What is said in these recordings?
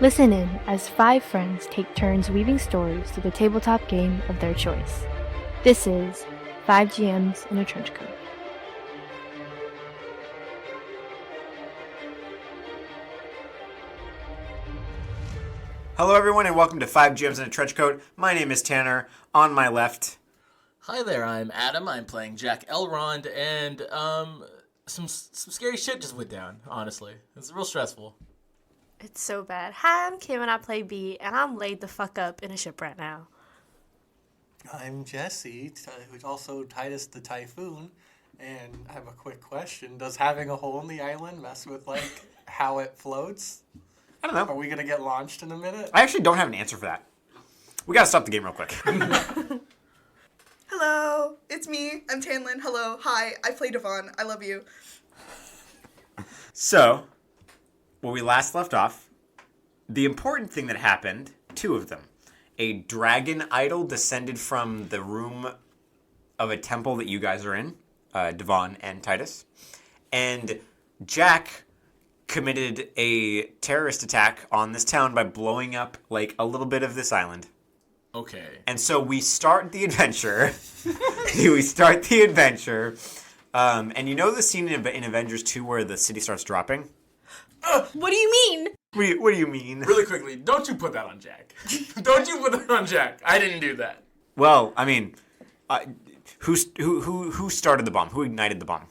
Listen in as 5 friends take turns weaving stories through the tabletop game of their choice. This is 5 GMs in a Trench Coat. Hello everyone and welcome to 5 GMs in a Trench Coat. My name is Tanner. On my left... Hi there, I'm Adam. I'm playing Jack Elrond, and some scary shit just went down, honestly. It's real stressful. It's so bad. Hi, I'm Kim and I play B, and I'm laid the fuck up in a ship right now. I'm Jesse, who's also Titus the Typhoon, and I have a quick question. Does having a hole in the island mess with, how it floats? I don't know. Are we going to get launched in a minute? I actually don't have an answer for that. We gotta stop the game real quick. Hello, it's me. I'm Tanlin. Hello. Hi, I play D'vonne. I love you. So, where we last left off, the important thing that happened, 2 of them. A dragon idol descended from the room of a temple that you guys are in, D'vonne and Titus. And Jack committed a terrorist attack on this town by blowing up, a little bit of this island. Okay. And so we start the adventure. And you know the scene in Avengers 2 where the city starts dropping? What do you mean? What do you mean? Really quickly, don't you put that on Jack. Don't you put that on Jack. I didn't do that. Well, I mean, who started the bomb? Who ignited the bomb?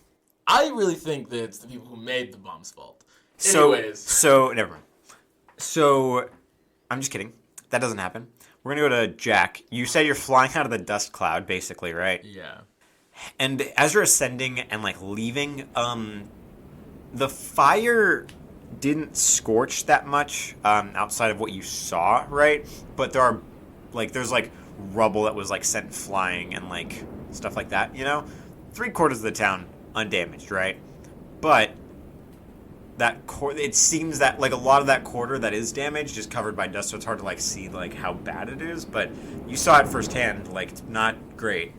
I really think that it's the people who made the bomb's fault. So never mind. So, I'm just kidding. That doesn't happen. We're going to go to Jack. You said you're flying out of the dust cloud, basically, right? Yeah. And as you're ascending and, leaving, the fire didn't scorch that much outside of what you saw, right? But there are, there's, rubble that was, sent flying and, stuff like that, you know? 3/4 of the town undamaged, right? But it seems that a lot of that quarter that is damaged is covered by dust, so it's hard to see how bad it is. But you saw it firsthand, it's not great.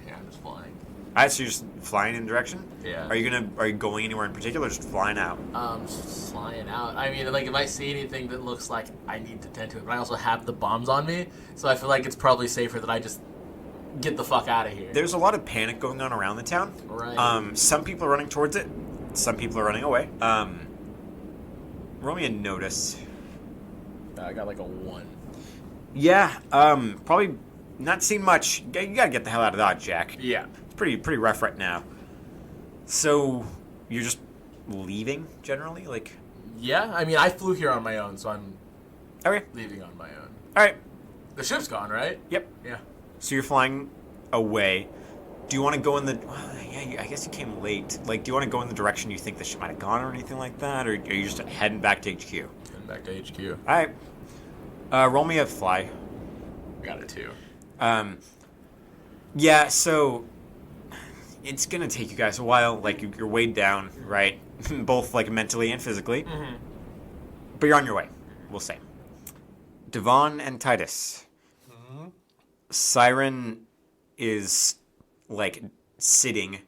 Yeah, I'm just flying. Alright, so you're just flying in a direction? Yeah. Are you going anywhere in particular, or just flying out? Just flying out. I mean, if I see anything that looks like I need to tend to it, but I also have the bombs on me, so I feel like it's probably safer that I just get the fuck out of here. There's a lot of panic going on around the town. Right. Some people are running towards it. Some people are running away. Roll me a notice. I got a 1. Yeah, probably not seen much. You gotta get the hell out of Dodge, Jack. Yeah. It's pretty rough right now. So, you're just leaving, generally? Yeah, I mean, I flew here on my own, so I'm Okay. leaving on my own. Alright. The ship's gone, right? Yep. Yeah. So you're flying away. Do you want to go in the... Well, yeah, I guess you came late. Do you want to go in the direction you think the ship might have gone or anything like that? Or are you just heading back to HQ? Heading back to HQ. Alright. Roll me a fly. Got it, too. Yeah, so... It's going to take you guys a while. You're weighed down, right? Both, mentally and physically. Mm-hmm. But you're on your way, we'll say. D'vonne and Titus. Mm-hmm. Siren is... sitting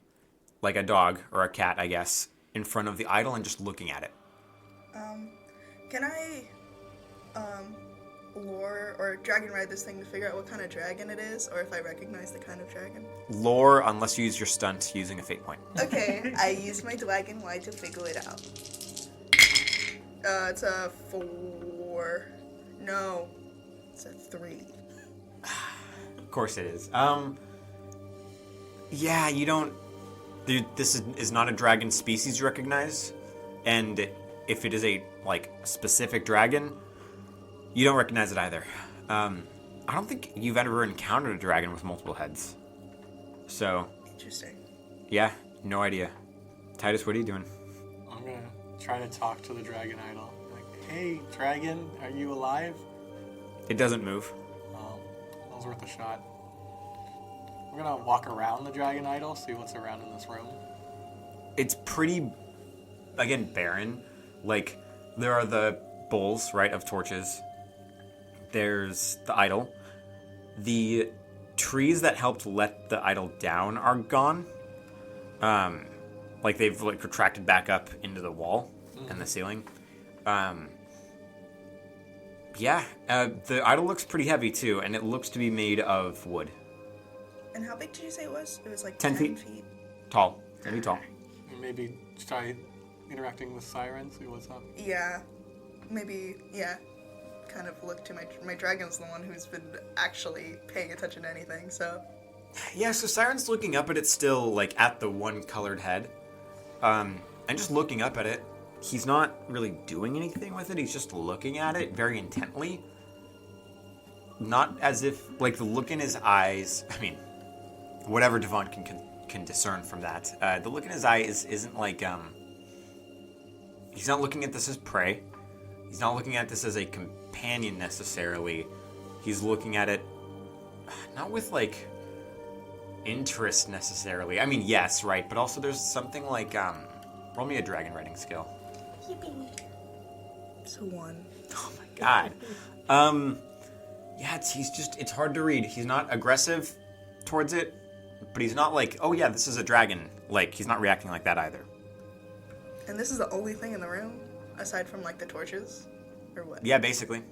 like a dog or a cat, I guess, in front of the idol and just looking at it. Can I, lore or dragon ride this thing to figure out what kind of dragon it is, or if I recognize the kind of dragon? Lore, unless you use your stunt using a fate point. Okay, I use my dragon ride to figure it out. It's a 4. No, it's a 3. Of course it is. Yeah, you don't... This is not a dragon species you recognize, and if it is a, specific dragon, you don't recognize it either. I don't think you've ever encountered a dragon with multiple heads. So... Interesting. Yeah, no idea. Titus, what are you doing? I'm going to try to talk to the dragon idol. Hey, dragon, are you alive? It doesn't move. That was worth a shot. We're going to walk around the dragon idol, see what's around in this room. It's pretty, again, barren. There are the bowls, right, of torches. There's the idol. The trees that helped let the idol down are gone. They've retracted back up into the wall and the ceiling. Yeah, the idol looks pretty heavy too, and it looks to be made of wood. And how big did you say it was? It was like 10 10 feet. Tall. Very tall. Maybe try interacting with Siren, see what's up. Yeah. Maybe, yeah. Kind of look to my dragon's the one who's been actually paying attention to anything, so. Yeah, so Siren's looking up at it still, like, at the one colored head. And just looking up at it. He's not really doing anything with it. He's just looking at it very intently. Not as if, like, the look in his eyes... I mean, whatever D'vonne can discern from that. The look in his eye isn't like, he's not looking at this as prey. He's not looking at this as a companion, necessarily. He's looking at it... not with, like, interest, necessarily. I mean, yes, right, but also there's something like, roll me a dragon writing skill. It's a 1. Oh my god. Yeah, it's hard to read. He's not aggressive towards it, but he's not like, oh yeah, this is a dragon. Like, he's not reacting like that either. And this is the only thing in the room, aside from, like, the torches? Or what? Yeah, basically.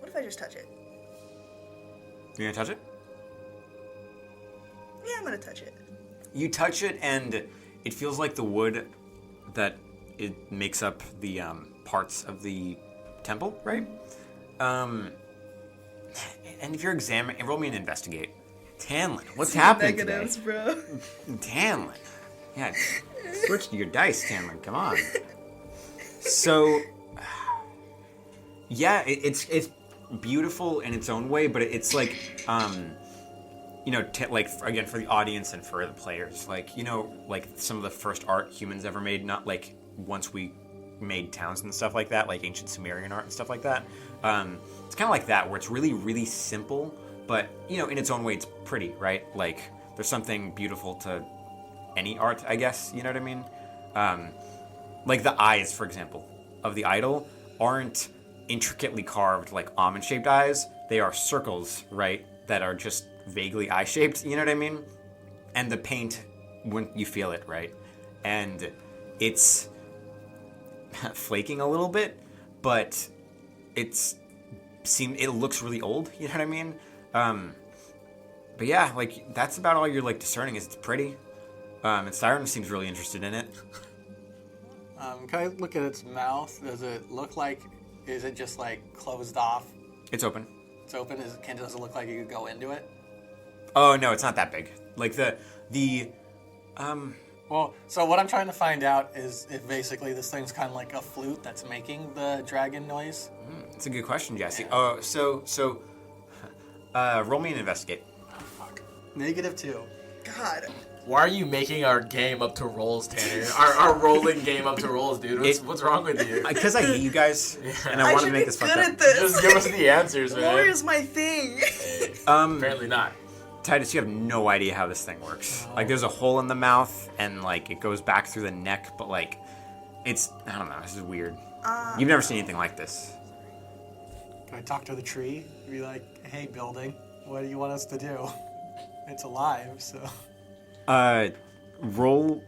What if I just touch it? You gonna touch it? Yeah, I'm gonna touch it. You touch it, and it feels like the wood that it makes up the parts of the temple, right? And if you're examining, roll me an investigate. Tanlin, what's happening Negatives, today? bro. Tanlin, yeah, switch to your dice, Tanlin. Come on. So, yeah, it's beautiful in its own way, but it's like, you know, like, again, for the audience and for the players, like, you know, like some of the first art humans ever made, not like once we made towns and stuff like that, like ancient Sumerian art and stuff like that. It's kind of like that, where it's really, really simple, but, you know, in its own way, it's pretty, right? Like, there's something beautiful to any art, I guess, you know what I mean? Like the eyes, for example, of the idol aren't intricately carved like almond-shaped eyes. They are circles, right, that are just vaguely eye-shaped, you know what I mean? And the paint, when you feel it, right? And it's flaking a little bit, but it looks really old, you know what I mean? But yeah, like, that's about all you're, like, discerning is it's pretty. And Siren seems really interested in it. Can I look at its mouth? Does it look like, is it just, like, closed off? It's open. It's open? Does it look like you could go into it? Oh, no, it's not that big. Like, Well, so what I'm trying to find out is if basically this thing's kind of like a flute that's making the dragon noise. That's a good question, Jesse. Yeah. Oh, so, roll me an investigate. Oh, fuck. -2. God. Why are you making our game up to rolls, Tanner? our rolling game up to rolls, dude. What's wrong with you? Because I hate you guys, and I want to make this fucked good up. at this. Just give us the answers, man. Lawyer's my thing. Apparently not. Titus, you have no idea how this thing works. Like, there's a hole in the mouth, and, like, it goes back through the neck, but, like, it's, I don't know, this is weird. You've never seen anything like this. Can I talk to the tree? Be like, hey, building, what do you want us to do? It's alive, so... Roll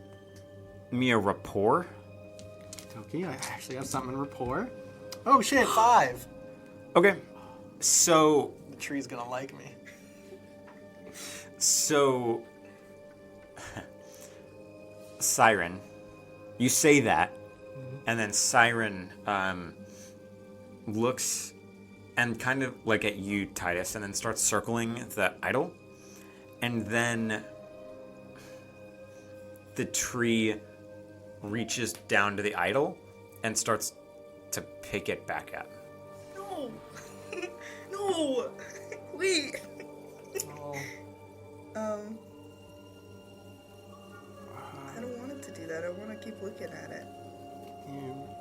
me a rapport. Okay, I actually have something in rapport. Oh, shit, 5! Okay, so... The tree's gonna like me. So... Siren, you say that, and then Siren, looks and kind of, like, at you, Titus, and then starts circling the idol, and then the tree reaches down to the idol and starts to pick it back up. No. No. Wait. Oh. I don't want it to do that. I want to keep looking at it.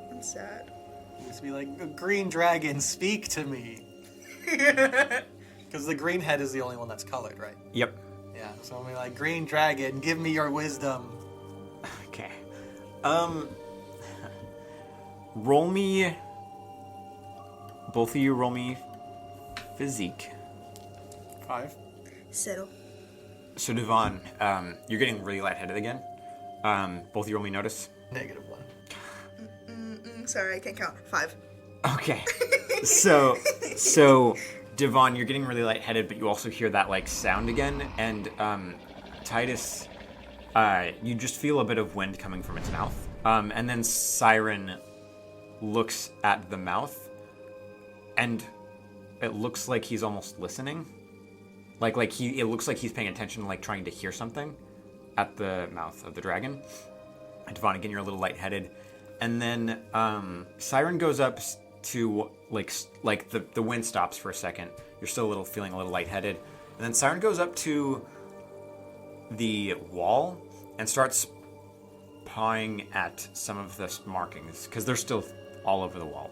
I'm sad. You must be like, green dragon, speak to me. Because the green head is the only one that's colored, right? Yep. Yeah, so I'm like, green dragon, give me your wisdom. Okay. Roll me... Both of you roll me physique. 5. Settle. So, D'vonne, you're getting really lightheaded again. Both of you roll me notice. -1. Sorry, I can't count. 5. Okay. So D'vonne, you're getting really lightheaded, but you also hear that like sound again, and Titus, you just feel a bit of wind coming from its mouth, and then Siren looks at the mouth, and it looks like he's almost listening, it looks like he's paying attention, like trying to hear something at the mouth of the dragon. And D'vonne, again, you're a little lightheaded, and then Siren goes up to like the wind stops for a second. You're still feeling a little lightheaded, and then Siren goes up to the wall and starts pawing at some of the markings because they're still all over the wall.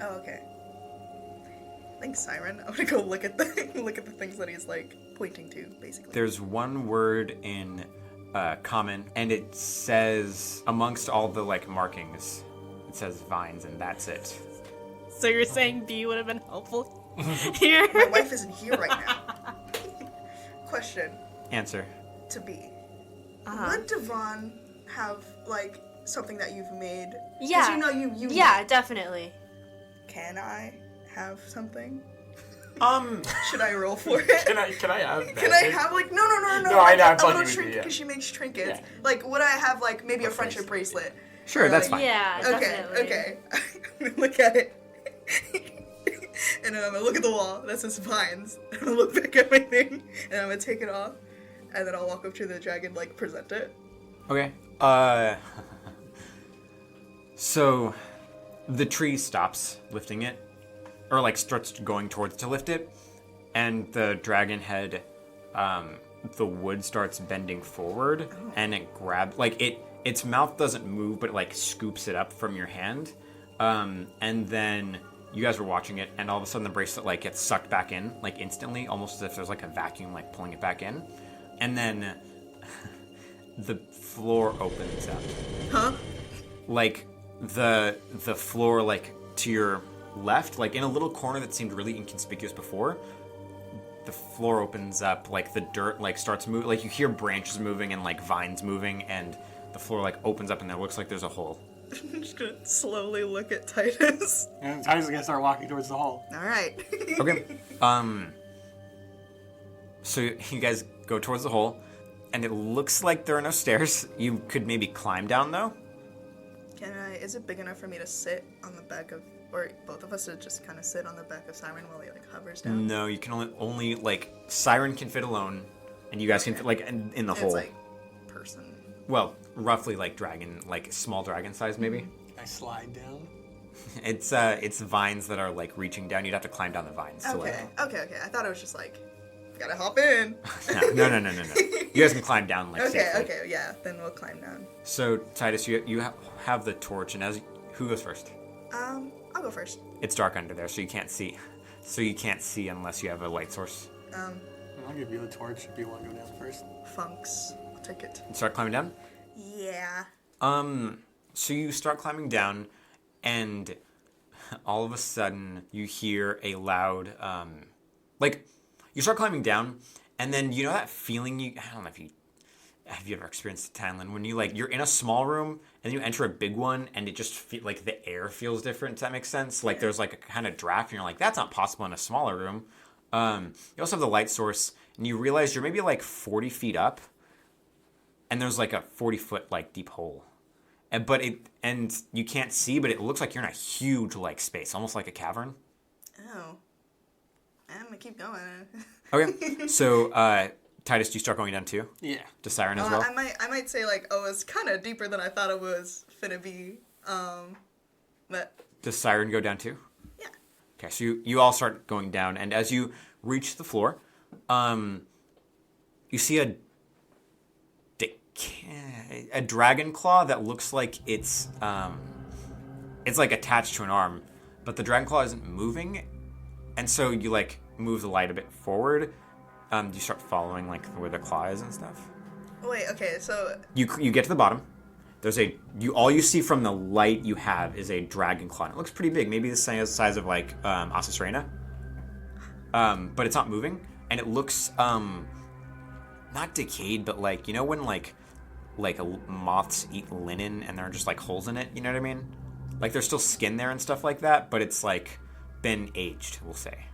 Oh, okay. Thanks, Siren. I'm gonna go look at the things that he's like pointing to, basically. There's one word in common, and it says amongst all the like markings, it says vines, and that's it. So you're saying B would have been helpful here? My wife isn't here right now. Question Answer. to B. Would D'vonne have like something that you've made? 'Cause Yeah. you know you. Yeah, definitely. Can I have something? Um, Should I roll for it? Can I have that? Can I have like no? No, I know, I'm a talking little to you, trinket yeah. because she makes trinkets. Yeah. Like, would I have like maybe a A friendship bracelet? sure, Or, that's like- fine. Yeah, Okay, definitely. okay. I'm gonna look at it. And then I'm gonna look at the wall that says vines. I'm gonna look back at my thing, and I'm gonna take it off, and then I'll walk up to the dragon, like present it. Okay. So the tree stops lifting it, or like starts going towards to lift it, and the dragon head, the wood starts bending forward, and it grabs its mouth doesn't move, but it like scoops it up from your hand, and then you guys were watching it, and all of a sudden the bracelet like gets sucked back in, like instantly, almost as if there's like a vacuum like pulling it back in, and then the floor opens up. Huh? Like the floor like to your left, like in a little corner that seemed really inconspicuous before, the floor opens up, like the dirt like starts moving, like you hear branches moving and like vines moving, and the floor like opens up and there looks like there's a hole. I'm just gonna slowly look at Titus. And Titus is gonna start walking towards the hall. All right. Okay. So you guys go towards the hole, and it looks like there are no stairs. You could maybe climb down though. Can I? Is it big enough for me to sit on the back of, or both of us to just kind of sit on the back of Siren while he like hovers down? No, you can only like Siren can fit alone, and you guys can fit like in the It's hole. like person. Well, roughly like dragon, like small dragon size maybe. I slide down. It's vines that are like reaching down. You'd have to climb down the vines. To, Okay. Okay. I thought it was just like, gotta hop in. no. You guys can climb down like Okay. safely. Okay. Yeah. Then we'll climb down. So Titus, you have the torch, and who goes first? I'll go first. It's dark under there, so you can't see. So you can't see unless you have a light source. I'll give you the torch if you want to go down first. Funks. I'll take it. Start climbing down. Yeah. So you start climbing down, and all of a sudden you hear a loud, like, you start climbing down, and then you know that feeling I don't know if have you ever experienced it, Thailand, when you're in a small room, and you enter a big one, and it just like the air feels different, does that make sense? Like there's like a kind of draft, and you're like, that's not possible in a smaller room. You also have the light source, and you realize you're maybe like 40 feet up, and there's like a 40-foot like deep hole. And you can't see, but it looks like you're in a huge like space, almost like a cavern. Oh. I'm gonna keep going. Okay, so Titus, do you start going down too? Yeah. To Siren as well? I might say like, oh, it's kind of deeper than I thought it was finna be. But Does Siren go down too? yeah. Okay, so you all start going down, and as you reach the floor, you see a dragon claw that looks like it's like attached to an arm, but the dragon claw isn't moving, and so you like move the light a bit forward. You start following like where the claw is and stuff. Wait. Okay. So You get to the bottom. There's all you see from the light you have is a dragon claw. And it looks pretty big, maybe the size of like Asus Reina. But it's not moving, and it looks not decayed, but like when like moths eat linen and there are just like holes in it. You know what I mean? Like there's still skin there and stuff like that, but it's like been aged, we'll say.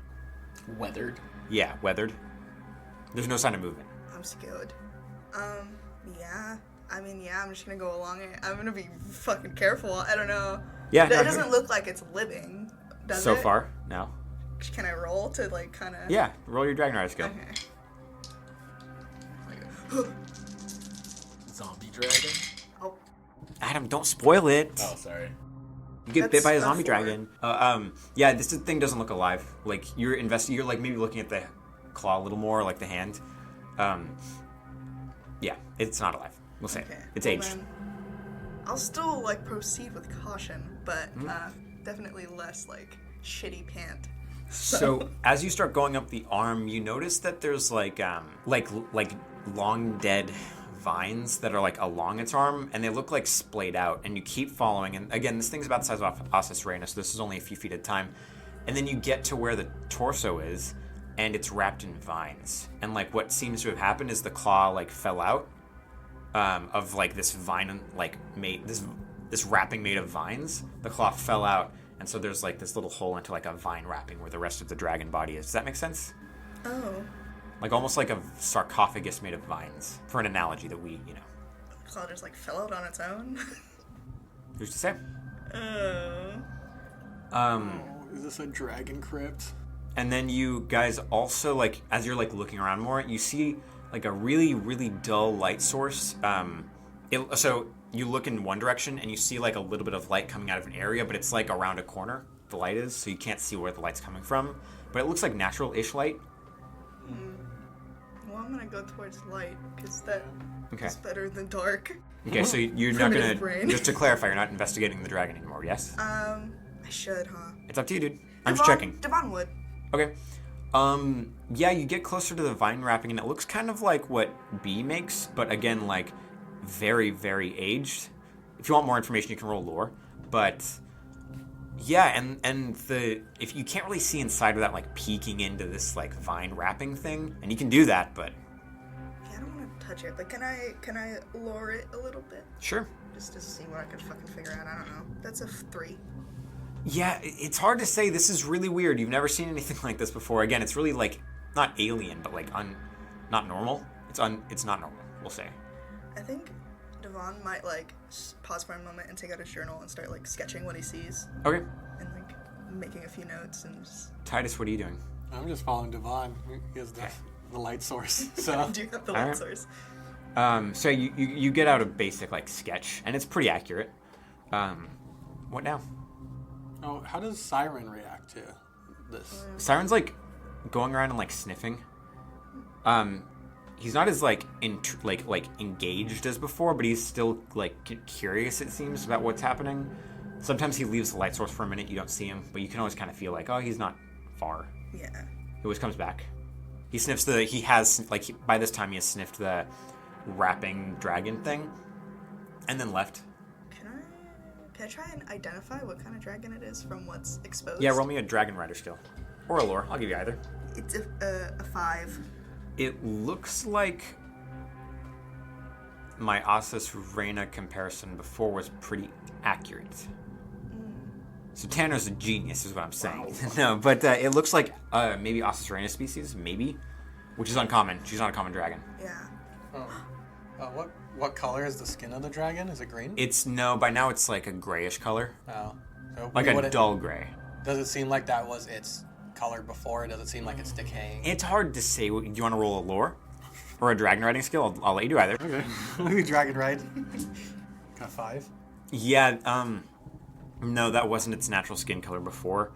Weathered. Yeah, weathered. There's no sign of movement. I'm scared. Yeah. I mean, yeah, I'm just gonna go along it. I'm gonna be fucking careful. I don't know. Yeah, It doesn't look like it's living, does it? So far, no. Can I roll to, like, kind of... Yeah, roll your Dragon Rider skill. Okay. Zombie dragon. Oh, Adam, don't spoil it. Oh, sorry. You get bit by a That's zombie a dragon. Yeah, this thing doesn't look alive. Like you're like maybe looking at the claw a little more, like the hand. Yeah, it's not alive. We'll say okay. it's Well, aged. then I'll still, like, proceed with caution, but definitely less, like, shitty pant. So as you start going up the arm, you notice that there's like long dead vines that are like along its arm, and they look like splayed out. And you keep following, and again, this thing's about the size of Ossus Reina, so this is only a few feet at a time. And then you get to where the torso is, and it's wrapped in vines. And like what seems to have happened is the claw like fell out of like this vine, like made this wrapping made of vines. The claw fell out. And so there's like this little hole into like a vine wrapping where the rest of the dragon body is. Does that make sense? Oh. Like almost like a sarcophagus made of vines, for an analogy that we, The claw just, like, fell out on its own? who's to say? Oh. Is this a dragon crypt? And then you guys also, like, as you're like looking around more, you see like a really, really dull light source. So you look in one direction and you see like a little bit of light coming out of an area, but it's like around a corner, the light is, so you can't see where the light's coming from. But it looks like natural-ish light. Well, I'm gonna go towards light, because that Okay. is better than dark. Okay, so you're not Primitive gonna, brain. just to clarify, you're not investigating the dragon anymore, yes? I should, huh? It's up to you, dude. I'm just checking. D'vonne would. Okay. Yeah, you get closer to the vine wrapping, and it looks kind of like what B makes, but again, like, very, very aged. If you want more information, you can roll lore. But, yeah, and if you can't really see inside without, like, peeking into this, like, vine wrapping thing, and you can do that, but... Yeah, I don't want to touch it, but can I lure it a little bit? Sure. Just to see what I could fucking figure out. I don't know. That's a 3. Yeah, it's hard to say. This is really weird. You've never seen anything like this before. Again, it's really, like, not alien, but, like, not normal. It's not normal, we'll say. I think D'vonne might, like, pause for a moment and take out his journal and start, like, sketching what he sees. Okay. And, like, making a few notes and just... Titus, what are you doing? I'm just following D'vonne. He has the light source. So Do you have the All light right. source? So you get out a basic, like, sketch, and it's pretty accurate. What now? Oh, how does Siren react to this? Siren's, like, going around and, like, sniffing. He's not as, like, engaged as before, but he's still, like, curious, it seems, about what's happening. Sometimes he leaves the light source for a minute, you don't see him, but you can always kind of feel like, oh, he's not far. Yeah. He always comes back. He sniffs by this time he has sniffed the wrapping dragon thing, and then left. Can I try and identify what kind of dragon it is from what's exposed? Yeah, roll me a Dragon Rider skill. Or a lore, I'll give you either. It's a 5. It looks like my Ossus Reina comparison before was pretty accurate. So Tanner's a genius, is what I'm saying. No, but it looks like maybe Ossus Reina species, maybe, which is uncommon. She's not a common dragon. Yeah. What color is the skin of the dragon? Is it green? By now it's like a grayish color, Oh. So like a dull gray. Does it seem like that was its color before? Does it seem like it's decaying? It's hard to say. Do you want to roll a lore or a dragon riding skill? I'll let you do either. Okay. Let me dragon ride. Got 5. Yeah, no, that wasn't its natural skin color before.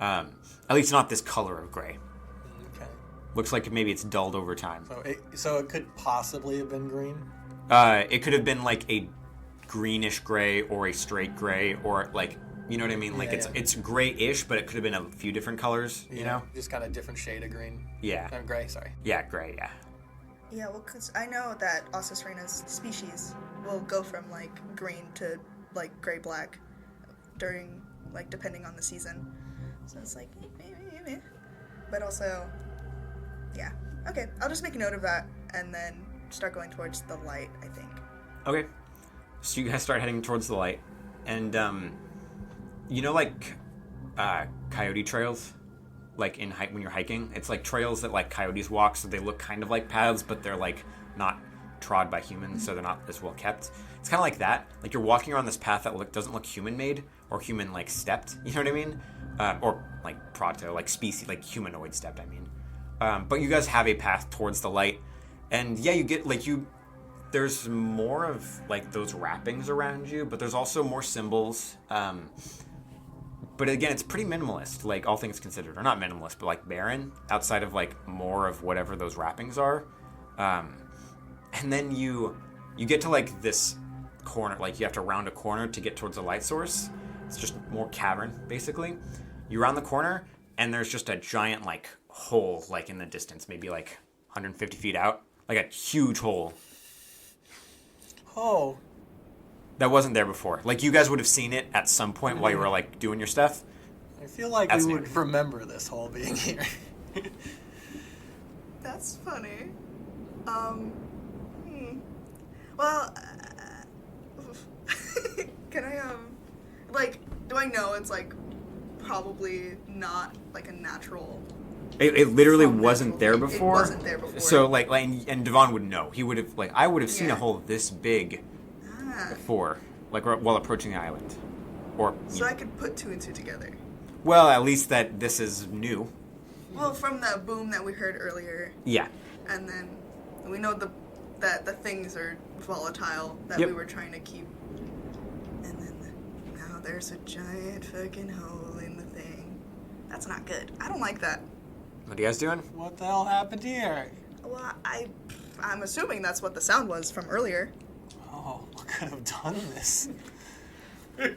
At least not this color of gray. Okay. Looks like maybe it's dulled over time. So it could possibly have been green. It could have been like a greenish gray or a straight gray, or like, you know what I mean? Like Yeah. it's grayish, but it could have been a few different colors, you know? Just got a different shade of green. Yeah. Gray, sorry. Yeah, gray, yeah. Yeah, well, because I know that Ossus Reina's species will go from, like, green to, like, gray-black during, like, depending on the season. So it's like, but also, yeah. Okay, I'll just make a note of that and then start going towards the light, I think. Okay. So you guys start heading towards the light, and You know, like coyote trails, like when you're hiking, it's like trails that like coyotes walk, so they look kind of like paths, but they're like not trod by humans, so they're not as well kept. It's kind of like that. Like you're walking around this path that doesn't look human made or human like stepped. You know what I mean? Or like proto, like species, like humanoid stepped. I mean, but you guys have a path towards the light, and yeah, you get like you. There's more of like those wrappings around you, but there's also more symbols. But again, it's pretty minimalist, like all things considered, or not minimalist, but like barren, outside of like more of whatever those wrappings are. And then you get to like this corner, like you have to round a corner to get towards the light source. It's just more cavern, basically. You round the corner, and there's just a giant like hole, like in the distance, maybe like 150 feet out, like a huge hole. Oh. That wasn't there before. Like, you guys would have seen it at some point while you were, like, doing your stuff. I feel like That's we new. would remember this hole being here. That's funny. Well, can I, like, do I know it's, like, probably not, like, a natural... It literally from wasn't there natural- before. It wasn't there before. So, like and D'vonne would know. He would have, like, I would have seen a Yeah. hole this big before, like, while approaching the island. Or, So I could put two and two together. well, at least that this is new. Well, from the boom that we heard earlier, Yeah. and then we know that the things are volatile that Yep. we were trying to keep. And then now there's a giant fucking hole in the thing. That's not good. I don't like that. What are you guys doing? What the hell happened here? Well, I'm assuming that's what the sound was from earlier. Oh, what could have done this? Do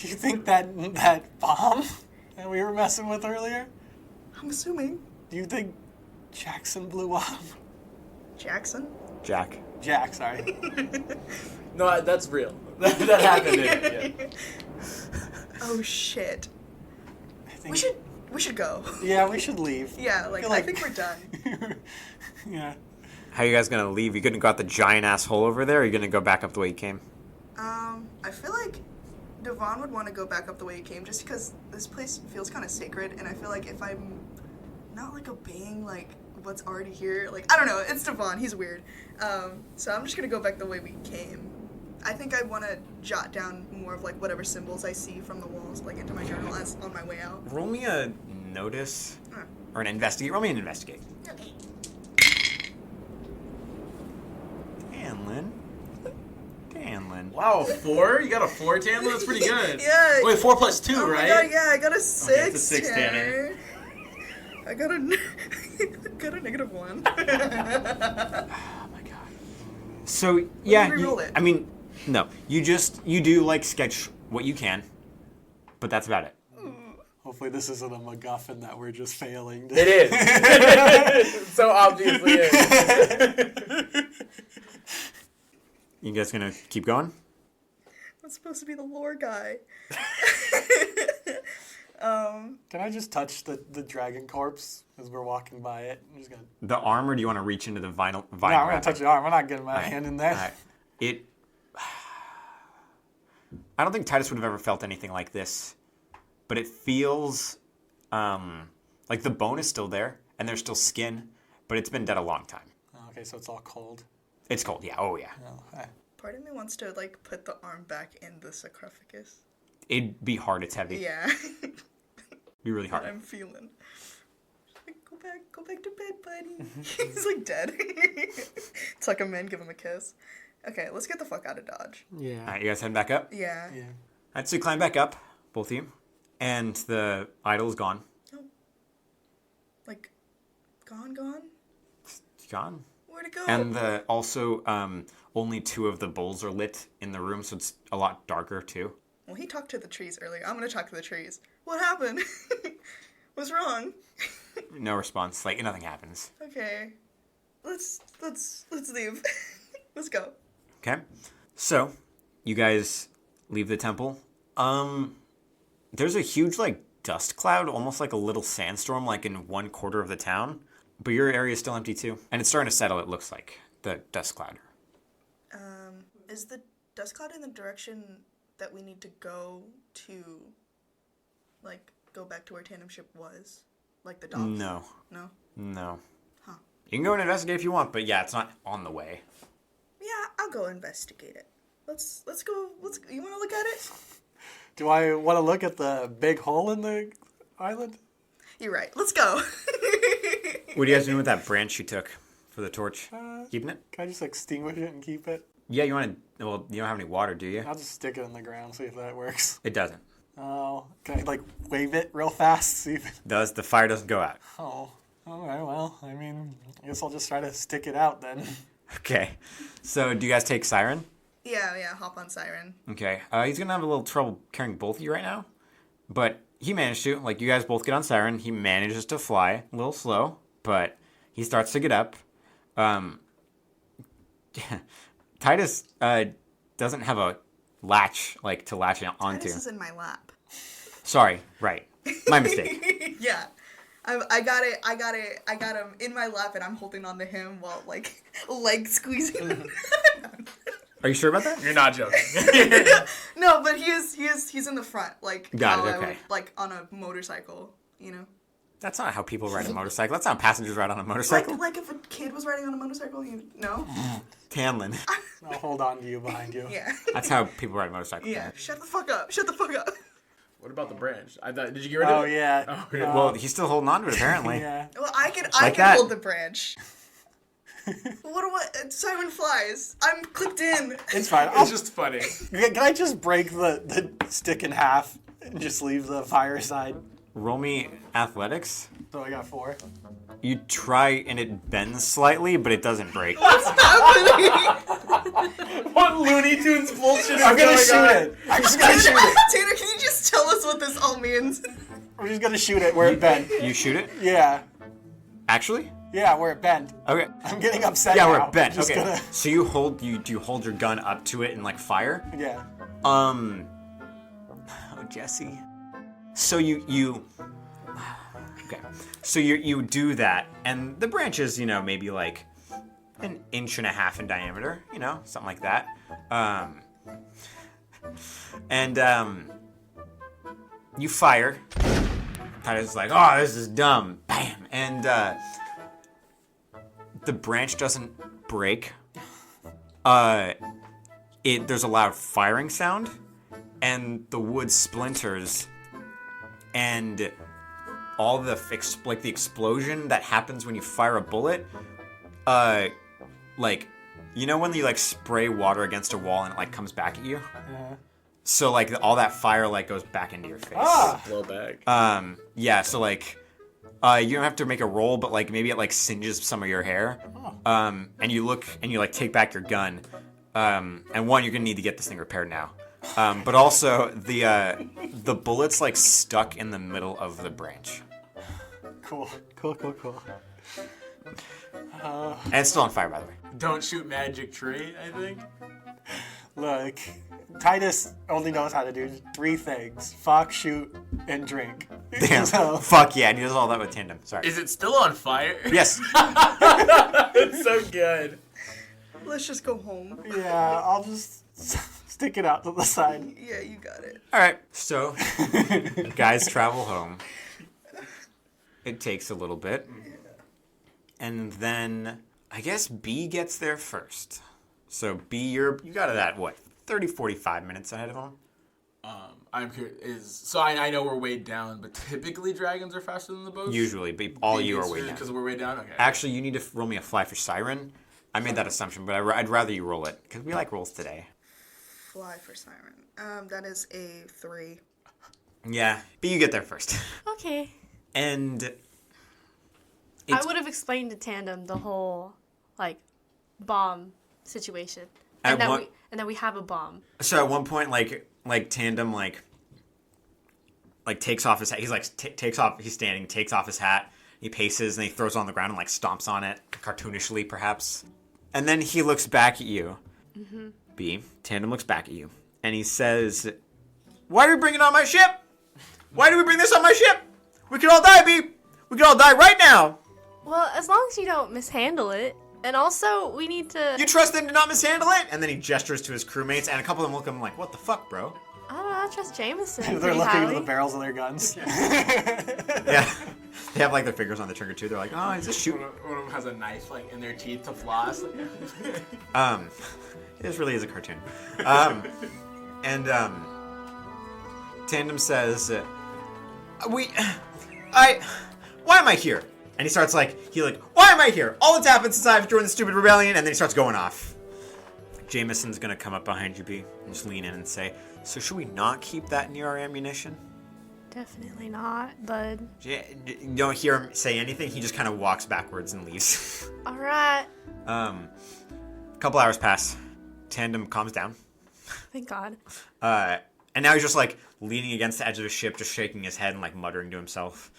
you think that bomb that we were messing with earlier? I'm assuming. Do you think Jackson blew up? Jackson? Jack. Jack, sorry. No, that's real. that happened. Yeah. Oh shit. I think, We should go. yeah, we should leave. Yeah, like feel I think we're done. Yeah. How are you guys going to leave? You going to go out the giant ass hole over there, or are you going to go back up the way you came? I feel like D'vonne would want to go back up the way he came just because this place feels kind of sacred, and I feel like if I'm not like obeying like what's already here, like I don't know, it's D'vonne, he's weird. So I'm just gonna go back the way we came. I think I want to jot down more of like whatever symbols I see from the walls, like into my journal as on my way out. Roll me a notice or an investigate. Roll me an investigate. Okay. Danlin. Wow, 4? You got a 4, Tanner? That's pretty good. Yeah. Wait, 4 plus 2, Oh my right? god, yeah, I got a 6. it's a 6, Tanner. I got a -1. Oh my god. So yeah, Let me re-roll it. I mean, no, you do like sketch what you can, but that's about it. Hopefully this isn't a MacGuffin that we're just failing. It is. So obviously it. You guys gonna keep going? I'm supposed to be the lore guy. Can I just touch the dragon corpse as we're walking by it? I'm just gonna. The arm, or do you want to reach into the vinyl? No, I'm gonna touch the arm. I'm not getting my Alright, hand in there. alright. I don't think Titus would have ever felt anything like this, but it feels like the bone is still there and there's still skin, but it's been dead a long time. Okay, so it's all cold. It's cold, yeah. Oh yeah. Oh, okay. Part of me wants to like put the arm back in the sarcophagus. It'd be hard. It's heavy. Yeah. Be really hard. I'm feeling. Like, go back to bed, buddy. He's like dead. Tuck him in, give him a kiss. Okay, let's get the fuck out of Dodge. Yeah. All right, you guys heading back up? Yeah. Yeah. All right, so you climb back up, both of you, and the idol is gone. Like, gone? It's gone. Where'd it go? And also, only 2 of the bowls are lit in the room, so it's a lot darker too. Well, he talked to the trees earlier. I'm gonna talk to the trees. What happened? What's wrong? No response. Like nothing happens. Okay. Let's leave. Let's go. Okay. So, you guys leave the temple. There's a huge like dust cloud, almost like a little sandstorm, like in one quarter of the town. But your area is still empty too, and it's starting to settle. It looks like the dust cloud. Is the dust cloud in the direction that we need to go to, like, go back to where Tandem Ship was? Like the docks? No. No? No. Huh. You can go and investigate if you want, but yeah, it's not on the way. Yeah, I'll go investigate it. Let's go. You want to look at it? Do I want to look at the big hole in the island? You're right. Let's go. What do you guys do with that branch you took for the torch? Keeping it? Can I just extinguish it and keep it? Yeah, you want to... Well, you don't have any water, do you? I'll just stick it in the ground, see if that works. It doesn't. Oh, can I, like, wave it real fast, see if it... The fire doesn't go out. Oh, alright, well, I mean, I guess I'll just try to stick it out then. Okay. So, do you guys take Siren? Yeah, hop on Siren. Okay. He's going to have a little trouble carrying both of you right now. But he managed to. Like, you guys both get on Siren. He manages to fly. A little slow. But he starts to get up. Titus doesn't have a latch, like, to latch onto. Titus is in my lap. Sorry. Right. My mistake. Yeah. I got him in my lap, and I'm holding on to him while, like, leg squeezing. Are you sure about that? You're not joking. No, but he's in the front, like, Got how it, I okay. would, like, on a motorcycle, you know? That's not how people ride a motorcycle. That's not how passengers ride on a motorcycle. Like if a kid was riding on a motorcycle, you know? Tanlin. I'll hold on to you behind you. Yeah. That's how people ride a motorcycle. Yeah. Shut the fuck up. Shut the fuck up. What about the branch? I thought, did you get rid of Oh, it? yeah. Oh, yeah. Well, he's still holding on to it, apparently. Yeah. Well, I can that. hold the branch. What? Siren flies. I'm clipped in. It's fine. It's just funny. Can I just break the stick in half and just leave the fire side? Roll me athletics. So I got 4. You try and it bends slightly, but it doesn't break. What's happening? What Looney Tunes bullshit is I'm gonna going shoot on? it. I'm just gonna shoot it. Tanner, can you just tell us what this all means? I'm just gonna shoot it where it bent. You shoot it? Yeah. Actually? Yeah, where it bent. Okay. I'm getting upset Yeah, now. we're bent. Just Okay. gonna... So you hold your gun up to it and like fire? Yeah. Oh, Jesse. So you okay. So you do that, and the branch is, maybe like an inch and a half in diameter, something like that. You fire. Titus is like, oh, this is dumb. Bam. And the branch doesn't break. There's a loud firing sound, and the wood splinters, and all the the explosion that happens when you fire a bullet, when you spray water against a wall and it comes back at you. Uh-huh. So all that fire goes back into your face. Ah! Blow back. Yeah. So you don't have to make a roll, but maybe it singes some of your hair. And you look and you take back your gun. And one, you're gonna need to get this thing repaired now. But also the bullet's stuck in the middle of the branch. Cool. And it's still on fire, by the way. Don't shoot magic tree, I think. Look, Titus only knows how to do 3 things. Fuck, shoot, and drink. Damn. So- Fuck yeah, and he does all that with Tandem. Sorry. Is it still on fire? Yes. It's so good. Let's just go home. Yeah, I'll just stick it out to the side. Yeah, you got it. All right. So, guys travel home. It takes a little bit. And then, I guess B gets there first. So, B, you got it at, 30, 45 minutes ahead of him? I'm curious. So I know we're weighed down, but typically dragons are faster than the boats? Usually, but all you are weighed down. Because we're weighed down? Okay. Actually, you need to roll me a fly for Siren. I made that assumption, but I'd rather you roll it, because we like rolls today. Fly for Siren. That is a 3. Yeah, but you get there first. Okay. And I would have explained to Tandem the whole, bomb situation. At And one- that we have a bomb. so at one point, Tandem, takes off his hat. He's takes off. He's standing, takes off his hat. He paces and he throws it on the ground and stomps on it, cartoonishly perhaps. And then he looks back at you. Mm-hmm. B. Tandem looks back at you and he says, "Why are we bringing it on my ship? Why do we bring this on my ship? We could all die, B. We could all die right now. Well, as long as you don't mishandle it. And also, we need to... You trust them to not mishandle it?" And then he gestures to his crewmates, and a couple of them look at him like, "What the fuck, bro?" trust Jameson. They're pretty looking highly. at the barrels of their guns. Yeah. They have like their fingers on the trigger too. They're like, oh, he's just shooting. One of them has a knife like in their teeth to floss. This really is a cartoon. Tandem says, why am I here? And he starts why am I here? All that's happened since I've joined the stupid rebellion, and then he starts going off. Jameson's gonna come up behind you, B, and just lean in and say, so should we not keep that near our ammunition? Definitely not, bud. You don't hear him say anything. He just kind of walks backwards and leaves. All right. A couple hours pass. Tandem calms down. Thank God. And now he's just like leaning against the edge of the ship, just shaking his head and like muttering to himself.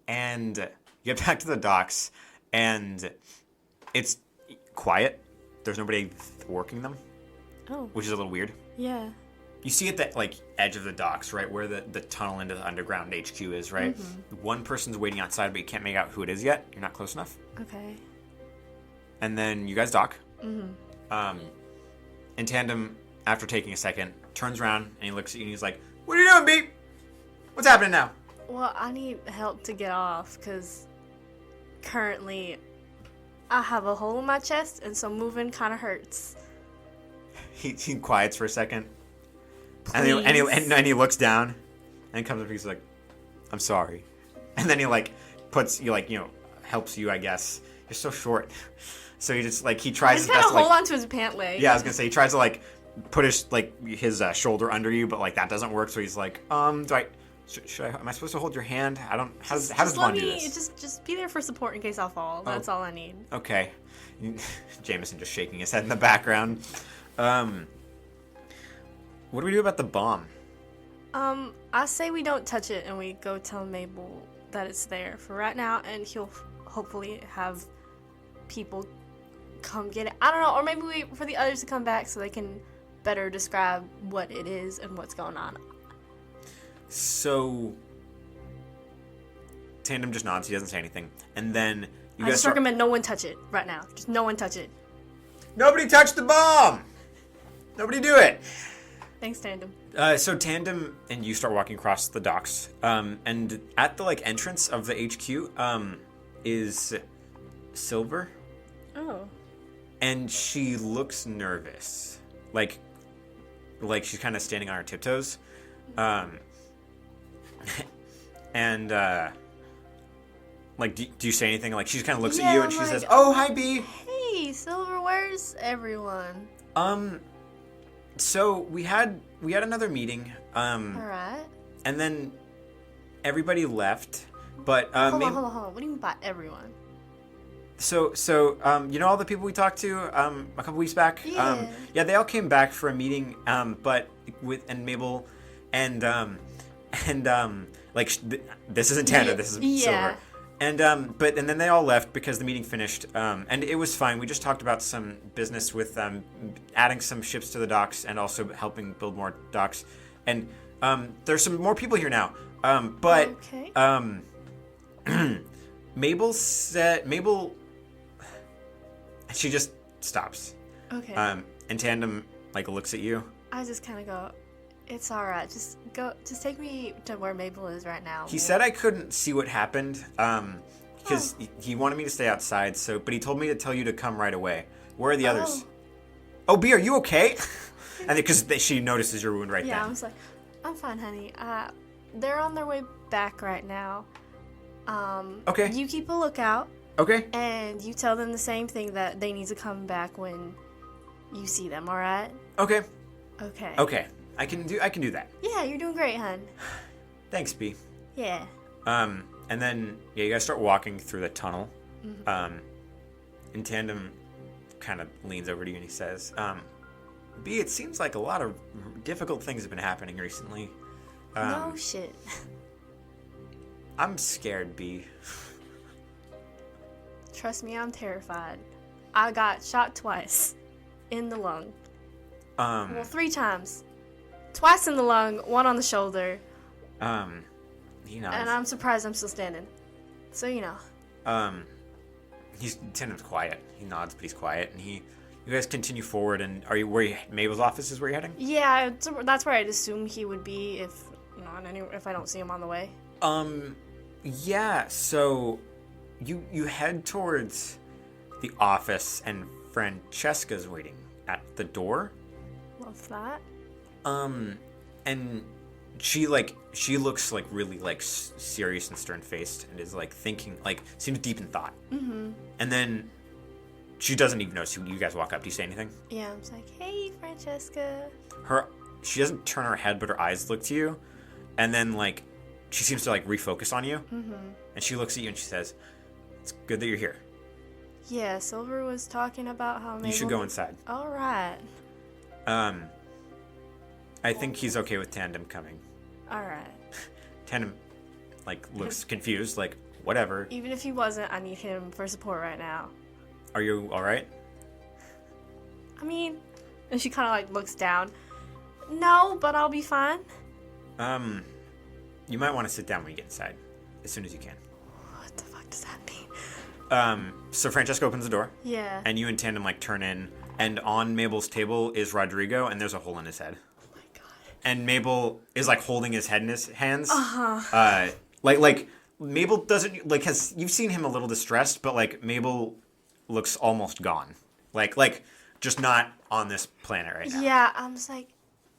And you get back to the docks, and it's quiet. There's nobody working them, which is a little weird. Yeah. You see at that like edge of the docks, right, where the tunnel into the underground HQ is, right? Mm-hmm. One person's waiting outside, but you can't make out who it is yet. You're not close enough. Okay. And then you guys dock. Mm-hmm. And Tandem, after taking a second, turns around and he looks at you and he's like, "What are you doing, Beep? What's happening now?" Well, I need help to get off because currently I have a hole in my chest, and so moving kind of hurts. He quiets for a second. Please. And he looks down and comes up and he's like, "I'm sorry." And then he like helps you, I guess. You're so short. So he just he tries his kind best of hold on to his pant leg. Yeah, I was gonna say he tries to put his shoulder under you, but that doesn't work. So he's like, am I supposed to hold your hand? I don't. How does Vaughn do this? Just be there for support in case I fall. That's all I need. Okay. Jameson just shaking his head in the background. What do we do about the bomb? I say we don't touch it and we go tell Mabel that it's there for right now, and he'll hopefully have people come get it. I don't know, or maybe wait for the others to come back so they can better describe what it is and what's going on. So Tandem just nods. He doesn't say anything, and then you I guys just recommend no one touch it right now. Just no one touch it. Nobody touch the bomb. Nobody do it. Thanks, Tandem. So Tandem and you start walking across the docks, and at the entrance of the HQ is Silver. Oh. And she looks nervous, like she's kind of standing on her tiptoes, and do you say anything? She just kind of looks at you and she says, "Oh, hi, B." Hey, Silver, where's everyone? So we had another meeting. All right. And then everybody left, but hold on. What do you mean by everyone? So you know all the people we talked to a couple weeks back? Yeah. Yeah, they all came back for a meeting, but and Mabel and this isn't Tanda, this is Silver. And and then they all left because the meeting finished, and it was fine. We just talked about some business with adding some ships to the docks and also helping build more docks. And there's some more people here now. But okay. Mabel, she just stops. Okay. And Tandem looks at you. I just kind of go, it's all right. Just take me to where Mabel is right now. He said I couldn't see what happened because he wanted me to stay outside. But he told me to tell you to come right away. Where are the others? Oh, B, are you okay? And because she notices your wound right yeah, then. I was like, I'm fine, honey. They're on their way back right now. Okay. You keep a lookout. Okay. And you tell them the same thing, that they need to come back when you see them. All right? Okay. Okay. Okay. I can do that. Yeah, you're doing great, hun. Thanks, B. Yeah. And then you guys start walking through the tunnel. Mm-hmm. And Tandem kind of leans over to you and he says, B, it seems like a lot of difficult things have been happening recently. No shit. I'm scared, B. Trust me, I'm terrified. I got shot twice in the lung. Well, 3 times. Twice in the lung, 1 on the shoulder. He nods. And I'm surprised I'm still standing. So, you know. Tandem's quiet. He nods, but he's quiet. And he You guys continue forward, and are you where Mabel's office is where you're heading? Yeah, that's where I'd assume he would be if I don't see him on the way. Yeah. So, you head towards the office, and Francesca's waiting at the door. Love that. And she looks like really like serious and stern-faced, and is like thinking, like seems deep in thought. Mm-hmm. And then she doesn't even notice you guys walk up. Do you say anything? Yeah, I'm just like, hey, Francesca. She doesn't turn her head, but her eyes look to you, and then like she seems to like refocus on you. Mm-hmm. And she looks at you and she says, "It's good that you're here. Yeah, Silver was talking about how You should go inside." All right. I think he's okay with Tandem coming. All right. Tandem, like, looks confused, like, whatever. Even if he wasn't, I need him for support right now. Are you all right? I mean, and she kind of like looks down. No, but I'll be fine. You might want to sit down when you get inside, as soon as you can. What the fuck does that mean? So Francesca opens the door. Yeah. And you and Tandem, like, turn in, and on Mabel's table is Rodrigo, and there's a hole in his head. And Mabel is like holding his head in his hands. Like Mabel doesn't like you've seen him a little distressed, but like Mabel looks almost gone. Like just not on this planet right now. Yeah, I'm just like,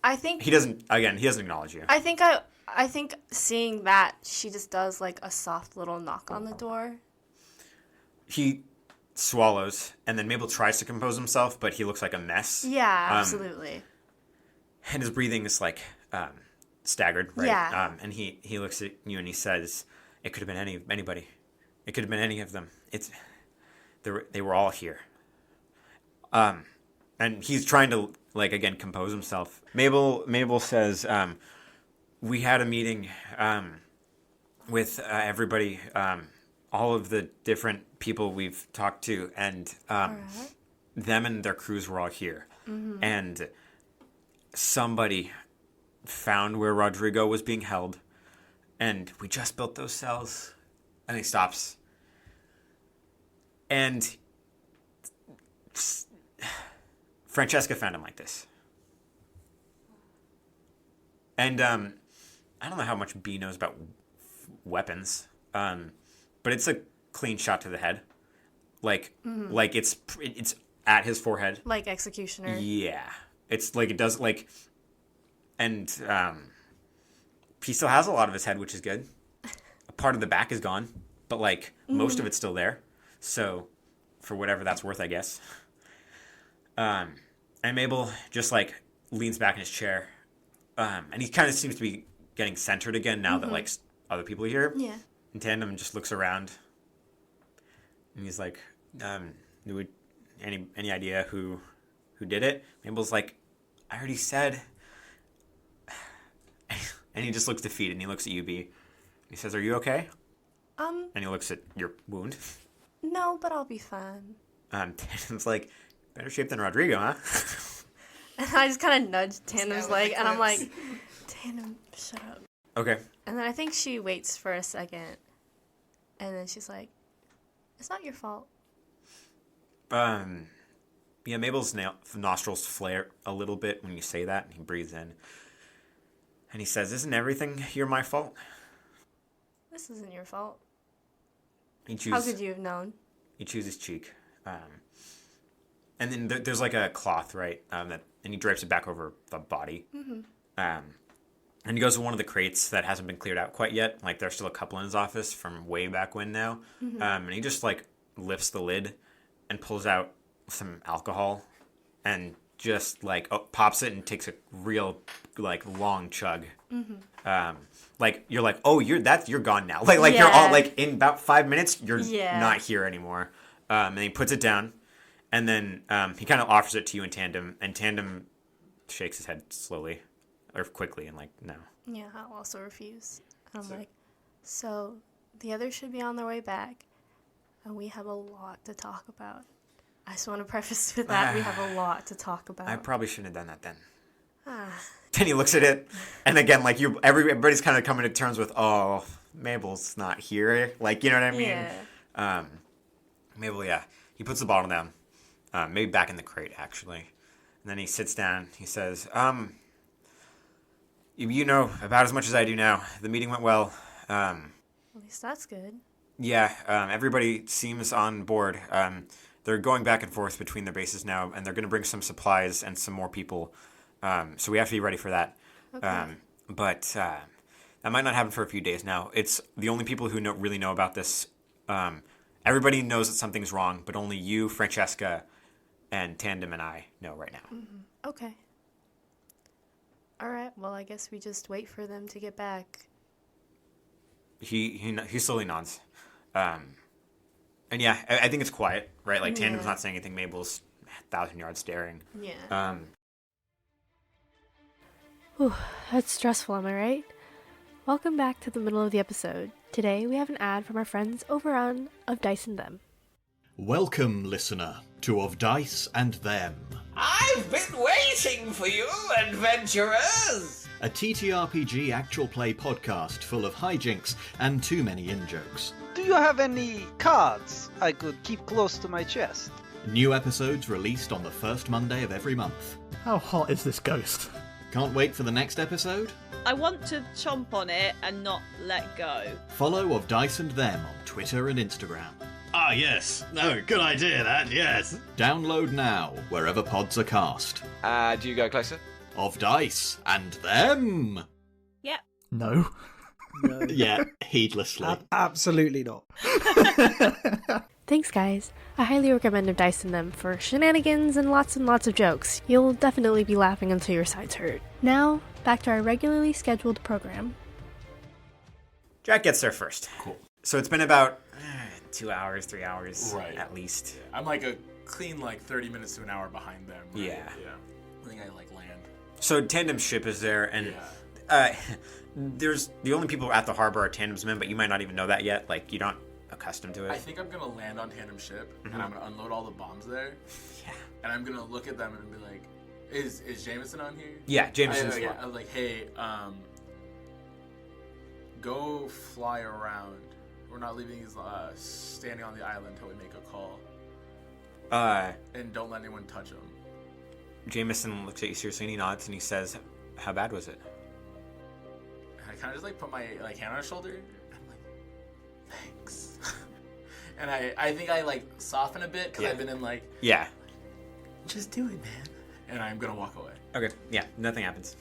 I think he doesn't acknowledge you. I think seeing that, she just does like a soft little knock on the door. He swallows, and then Mabel tries to compose himself, but he looks like a mess. Yeah, absolutely. And his breathing is like staggered, right? Yeah. And he looks at you and he says, "It could have been anybody. It could have been any of them. They were all here." And he's trying to like again compose himself. Mabel says, "We had a meeting with everybody, all of the different people we've talked to, and them and their crews were all here, and." Somebody found where Rodrigo was being held, and we just built those cells." And he stops. And Francesca found him like this. And I don't know how much B knows about weapons, but it's a clean shot to the head. Like it's at his forehead. Like Executioner. Yeah. It's like it does like, and he still has a lot of his head, which is good. A part of the back is gone, but like most of it's still there. So, for whatever that's worth, I guess. And Mabel just like leans back in his chair, and he kind of seems to be getting centered again now that like other people are here. Yeah. And Tandem just looks around, and he's like, any idea who did it?" Mabel's like, "I already said." And he just looks defeated, and he looks at you, B. He says, "Are you okay?" And he looks at your wound. No, but I'll be fine. Tandem's like, "Better shape than Rodrigo, huh?" And I just kind of nudge Tandem's leg, and I'm like, "Tandem, shut up." Okay. And then I think she waits for a second, and then she's like, "It's not your fault." Yeah, Mabel's nostrils flare a little bit when you say that, and he breathes in. And he says, "Isn't everything here my fault?" This isn't your fault. How could you have known? He chews his cheek. And then there's like a cloth, right? And he drapes it back over the body. Mm-hmm. And he goes to one of the crates that hasn't been cleared out quite yet. Like, there's still a couple in his office from way back when now. Mm-hmm. And he just, like, lifts the lid and pulls out some alcohol and just, like, pops it and takes a real, like, long chug. Mm-hmm. Like, you're like, "Oh, you're gone now." Like you're all, like, in about 5 minutes, you're not here anymore. And he puts it down. And then he kind of offers it to you in Tandem. And Tandem shakes his head slowly. Or quickly, and like, no. Yeah, I'll also refuse. And I'm like, so the others should be on their way back, and we have a lot to talk about. I just want to preface with that we have a lot to talk about. I probably shouldn't have done that then. Then he looks at it, and again, like, everybody's kind of coming to terms with, "Oh, Mabel's not here." Like, you know what I mean? Yeah. Mabel, yeah. He puts the bottle down, Maybe back in the crate, actually. And then he sits down. He says, you know about as much as I do now. The meeting went well. At least that's good. Yeah, everybody seems on board. They're going back and forth between their bases now, and they're going to bring some supplies and some more people. So we have to be ready for that. Okay. But that might not happen for a few days now. It's the only people who really know about this. Everybody knows that something's wrong, but only you, Francesca, and Tandem and I know right now. Mm-hmm. Okay. All right. Well, I guess we just wait for them to get back. He slowly nods. And yeah, I think it's quiet, right? Like, Tandem's not saying anything. Mabel's 1,000 yards staring. Yeah. Whew, that's stressful, am I right? Welcome back to the middle of the episode. Today we have an ad from our friends over on Of Dice and Them. Welcome, listener, to Of Dice and Them, I've been waiting for you, adventurers! a TTRPG actual play podcast full of hijinks and too many in-jokes. Do you have any cards I could keep close to my chest? New episodes released on the first Monday of every month. How hot is this ghost? Can't wait for the next episode? I want to chomp on it and not let go. Follow Of Dice and Them on Twitter and Instagram. Ah, yes. No, good idea, that, yes. Download now, wherever pods are cast. Do you go closer? Of Dice and Them! Yep. No. Yeah, heedlessly. Absolutely not. Thanks, guys. I highly recommend Of Dice and Them for shenanigans and lots of jokes. You'll definitely be laughing until your sides hurt. Now, back to our regularly scheduled program. Jack gets there first. Cool. So it's been about 2 hours, 3 hours, Right. at least. Yeah, I'm like a clean 30 minutes to an hour behind them. Right? Yeah. I think I land. So Tandem's ship is there, and there's the only people at the harbor are Tandem's men, but you might not even know that yet. Like, you're not accustomed to it. I think I'm gonna land on Tandem's ship, and I'm gonna unload all the bombs there. Yeah. And I'm gonna look at them and be like, "Is Jameson on here?" Yeah, Jameson's yeah. I was like, "Hey, go fly around. We're not leaving these standing on the island until we make a call. And don't let anyone touch them." Jameson looks at you seriously and he nods and he says, "How bad was it?" And I kind of just put my hand on his shoulder. And I'm like, "Thanks." And I think I soften a bit because I've been in yeah. Just do it, man. And I'm gonna walk away. Okay. Yeah. Nothing happens.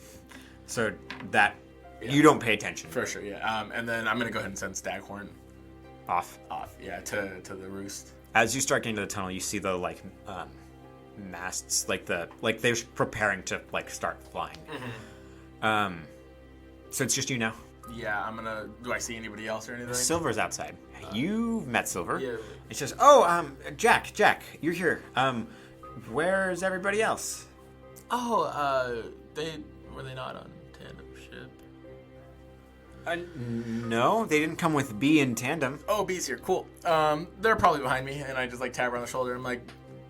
So that you don't pay attention for sure. Yeah. And then I'm gonna go ahead and send Staghorn off. Yeah. To the roost. As you start getting to the tunnel, you see the masts, they're preparing to start flying. Mm-hmm. So it's just you now. Yeah, I'm gonna. Do I see anybody else or anything? Silver's outside. You've met Silver. Yeah. It says, "Oh, Jack, you're here. Where's everybody else?" Oh, were they not on Tandem's ship? No, they didn't come with B in Tandem. Oh, B's here. Cool. They're probably behind me, and I just tap her on the shoulder. I'm like,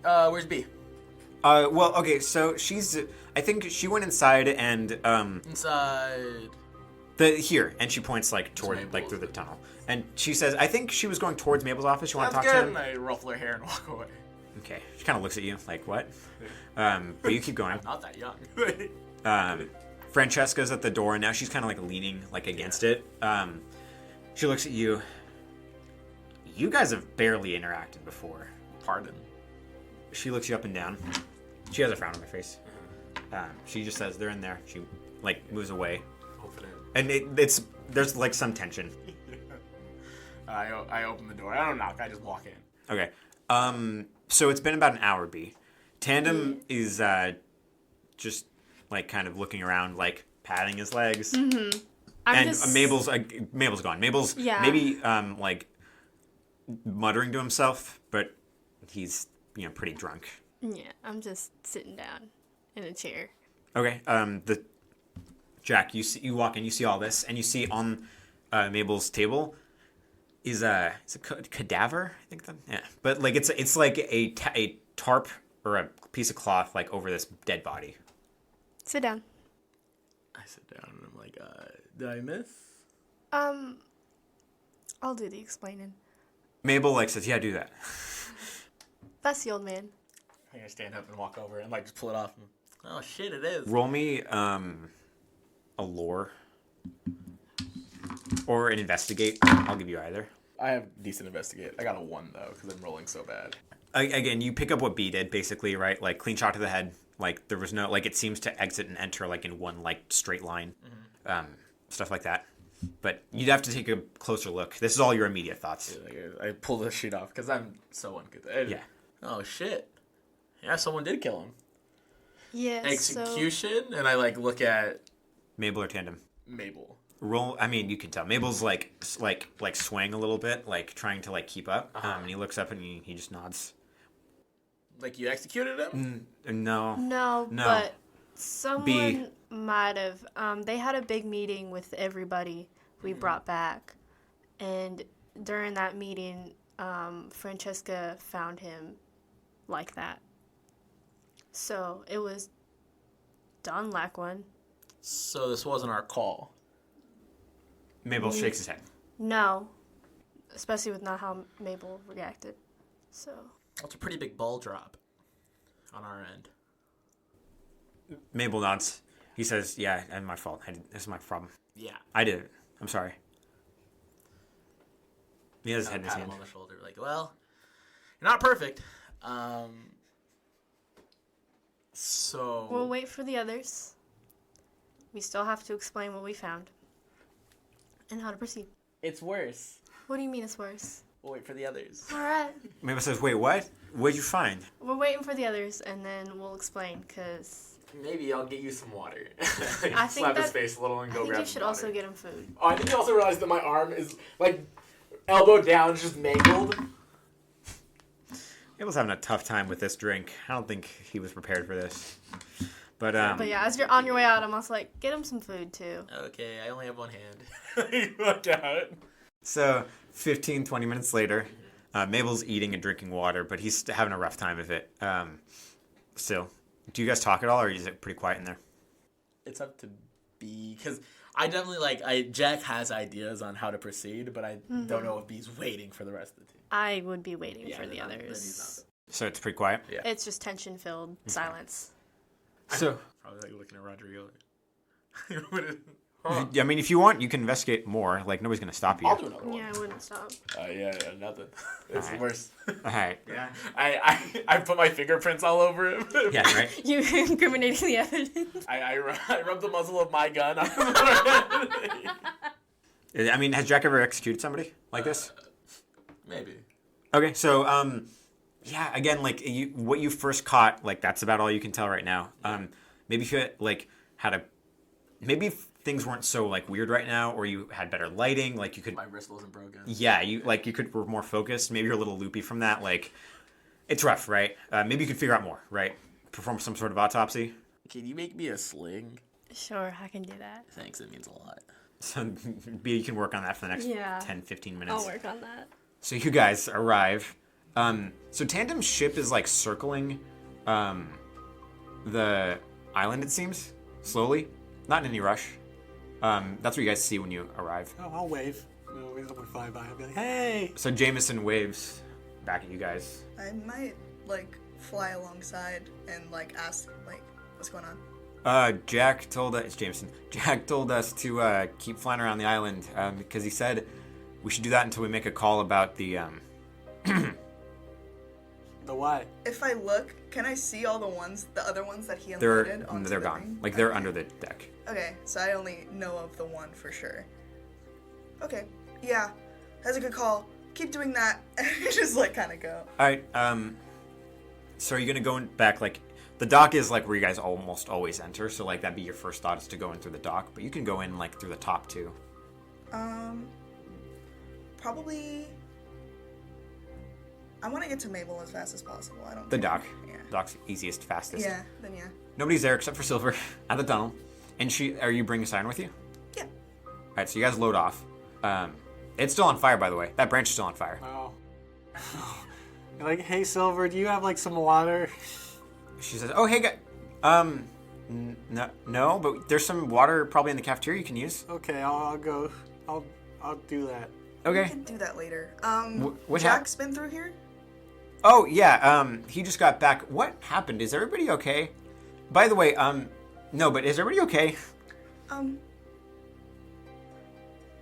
"Where's B?" Well, okay, so I think she went inside and Inside. Here, and she points toward through the tunnel, and she says, "I think she was going towards Mabel's office. You want to talk to him?" And I ruffle her hair and walk away. Okay. She kind of looks at you like, "What?" But you keep going. I'm not that young. Francesca's at the door, and now she's kind of leaning against it. She looks at you. You guys have barely interacted before. Pardon. She looks you up and down. She has a frown on her face. She just says, "They're in there." She moves away. Open it. And there's some tension. I open the door. I don't knock. I just walk in. Okay. So it's been about an hour, B. Tandem is just kind of looking around, patting his legs. Mm-hmm. Mabel's gone. Mabel's maybe muttering to himself, but he's pretty drunk. Yeah, I'm just sitting down in a chair. Okay. Jack, you walk in, you see all this, and you see on Mabel's table is a cadaver. I think but it's like a tarp or a piece of cloth over this dead body. Sit down. I sit down and I'm like, did I miss? I'll do the explaining. Mabel says, "Yeah, do that." That's the old man. I'm gonna stand up and walk over and like just pull it off. And, oh shit, it is. Roll me a lore or an investigate. I'll give you either. I have decent investigate. I got a 1 though because I'm rolling so bad. Again, you pick up what B did basically, right? Like clean shot to the head. Like there was no like it seems to exit and enter like in one like straight line, stuff like that. But you'd have to take a closer look. This is all your immediate thoughts. I pull the sheet off because I'm so ungood. Yeah. Oh shit. Yeah, someone did kill him. Yeah. Execution, and I like look at Mabel or Tandem. Mabel. Roll. I mean, you can tell Mabel's like swaying a little bit, like trying to like keep up. And he looks up and he just nods. Like you executed him? No, but someone might have. They had a big meeting with everybody we brought back, and during that meeting, Francesca found him like that. So it was done, Lagoon. So this wasn't our call. Mabel shakes his head. No, especially with not how Mabel reacted. So That's a pretty big ball drop on our end. Mabel nods. He says, "Yeah, and my fault. This is my problem. Yeah, I did it. I'm sorry." He has his head in his pat hand. him on the shoulder, like, well, you're not perfect. So we'll wait for the others. We still have to explain what we found and how to proceed. It's worse. What do you mean it's worse? We'll wait for the others. All right. Mabel says, "Wait, what? What'd you find?" We're waiting for the others, and then we'll explain, because Maybe I'll get you some water. I think slap his that- face a little and go I think grab you should some also water. get him food. Oh, I think you also realize that my arm is like elbow down, just mangled. Mabel's having a tough time with this drink. I don't think he was prepared for this. But yeah, as you're on your way out, I'm also like, get him some food too. Okay, I only have one hand. You look out. So 15, 20 minutes later, Mabel's eating and drinking water, but he's having a rough time of it. Still, do you guys talk at all, or is it pretty quiet in there? It's up to B, because I definitely Jack has ideas on how to proceed, but I don't know if B's waiting for the rest of the team. I would be waiting for the others. Then he's So it's pretty quiet? Yeah. It's just tension-filled silence. So probably like looking at Rodrigo. I mean, if you want, you can investigate more. Like, nobody's going to stop you. I'll do another one. Yeah, I wouldn't stop. Yeah, nothing. It's Alright. worse. All right. Yeah. I put my fingerprints all over him. Yeah, right? You incriminating the evidence. I rub the muzzle of my gun on I mean, has Jack ever executed somebody like this? Maybe. Okay, so, yeah, again, like, what you first caught, like, that's about all you can tell right now. Maybe if you, like, maybe if things weren't so, like, weird right now, or you had better lighting, like, you could... My wrist wasn't broken. Yeah, you were more focused. Maybe you're a little loopy from that. Like, it's rough, right? Maybe you could figure out more, right? Perform some sort of autopsy. Can you make me a sling? Sure, I can do that. Thanks, it means a lot. So, you can work on that for the next 10, 15 minutes. I'll work on that. So you guys arrive. So Tandem's ship is like circling the island, it seems, slowly. Not in any rush. That's what you guys see when you arrive. Oh, I'll wave. We'll fly by. I'll be like, hey! So Jameson waves back at you guys. I might, like, fly alongside and, like, ask, like, what's going on? Jack told us, it's Jameson. Jack told us to keep flying around the island because he said we should do that until we make a call about the The what? If I look, can I see all the other ones that he they're unloaded onto they're the gone. ring? Like they're Okay. under the deck. Okay, so I only know of the one for sure. Okay, yeah, that's a good call. Keep doing that. And just, like, kind of go. All right. So are you gonna go back? Like the dock is like where you guys almost always enter. So like that'd be your first thought is to go in through the dock, but you can go in like through the top too. Probably... I want to get to Mabel as fast as possible. I don't The think- dock. Yeah. Dock's easiest, fastest. Yeah, then yeah. Nobody's there except for Silver at the tunnel. And are you bringing a siren with you? Yeah. All right, so you guys load off. It's still on fire, by the way. That branch is still on fire. Oh. You're like, hey, Silver, do you have, like, some water? She says, "Oh, hey, guy. No, but there's some water probably in the cafeteria you can use." Okay, I'll go. I'll do that. We Okay. can do that later. What Jack's been through here? Oh, yeah, he just got back. What happened? Is everybody okay? By the way, no, but is everybody okay?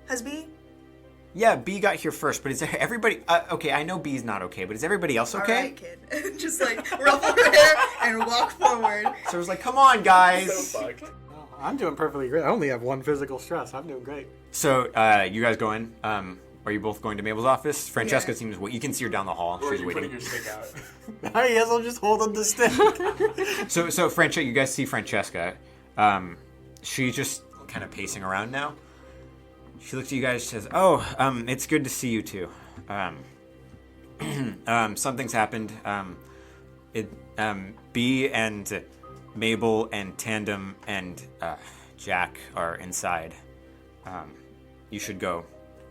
Has B? Yeah, B got here first, but is there everybody... okay, I know B's not okay, but is everybody else okay? All right, kid. Just, like, ruffle her hair and walk forward. So it was like, come on, guys. So fucked. Oh, I'm doing perfectly great. I only have 1 physical stress. I'm doing great. So, you guys go in. Are you both going to Mabel's office? Francesca seems... You can see her down the hall. Or She's are you waiting. putting your stick out? I guess I'll just hold on the stick. So Francesca, you guys see Francesca. She's just kind of pacing around now. She looks at you guys and says, "Oh, it's good to see you two. Something's happened. B and Mabel and Tandem and Jack are inside. You should go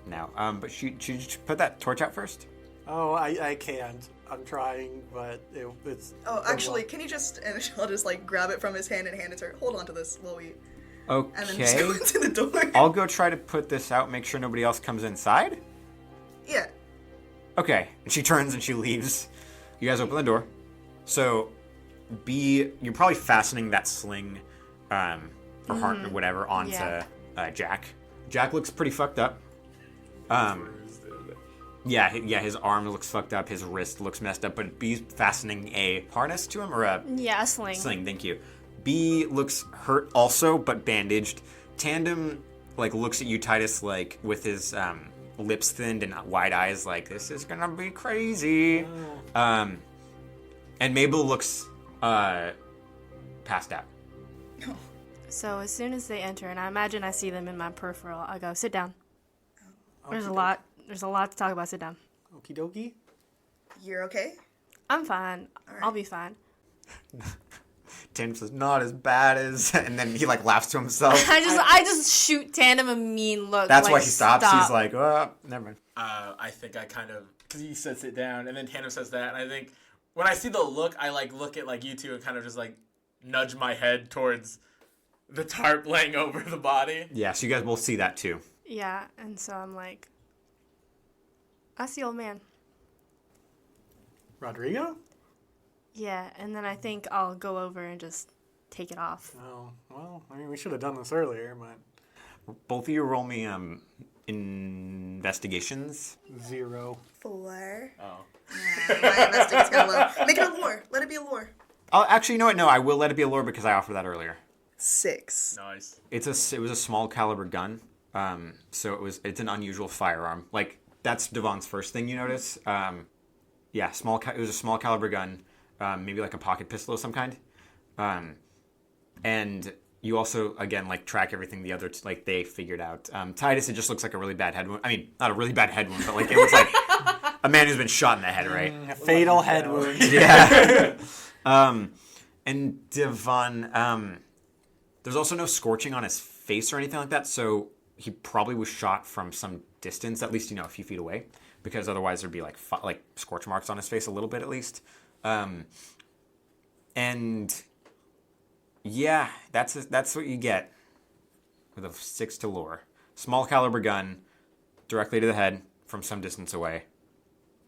now. But should you put that torch out first?" Oh, I can't. I'm trying, but it's... Oh, actually, can you just... And I'll just, like, grab it from his hand and hand it to her. Hold on to this while we... Okay. And then just go into the door. I'll go try to put this out, make sure nobody else comes inside? Yeah. Okay. And she turns and she leaves. You guys open the door. So, B, you're probably fastening that sling, or heart or whatever, onto Jack. Jack looks pretty fucked up. Yeah, his arm looks fucked up, his wrist looks messed up, but B's fastening a harness to him, or a... Yeah, a sling. Sling, thank you. B looks hurt also, but bandaged. Tandem, like, looks at you, Titus, like, with his lips thinned and wide eyes, like, this is gonna be crazy. And Mabel looks passed out. So as soon as they enter, and I imagine I see them in my peripheral, I go, sit down. There's a lot to talk about, sit down. Okie dokie. You're okay? I'm fine. Right. I'll be fine. Tandem says, not as bad as... And then he, like, laughs to himself. I just shoot Tandem a mean look. That's like, why he stops. Stop. He's like, oh, never mind. I think I kind of... Because he said sit down, and then Tandem says that, and I think... When I see the look, I, like, look at, like, you two and kind of just, like, nudge my head towards the tarp laying over the body. Yeah, so you guys both see that, too. Yeah, and so I'm like, that's the old man. Rodrigo? Yeah, and then I think I'll go over and just take it off. Oh, well, I mean, we should have done this earlier, but... Both of you roll me investigations. 0. 4. Oh. Yeah, my investigation's kind of low. Make it a lore. Let it be a lore. Oh, actually, you know what? No, I will let it be a lore because I offered that earlier. 6. Nice. It was a small caliber gun, so it's an unusual firearm. Like, that's D'vonne's first thing you notice. Yeah, it was a small caliber gun, maybe like a pocket pistol of some kind. And you also, again, like, track everything the other, like, they figured out. Titus, it just looks like a really bad head wound. I mean, not a really bad head wound, but, like, it looks like a man who's been shot in the head, right? A fatal head wound. Yeah. And D'vonne, there's also no scorching on his face or anything like that, so he probably was shot from some distance, at least, a few feet away, because otherwise there'd be, like scorch marks on his face a little bit, at least. And... yeah, that's what you get with a 6 to lore. Small caliber gun, directly to the head from some distance away.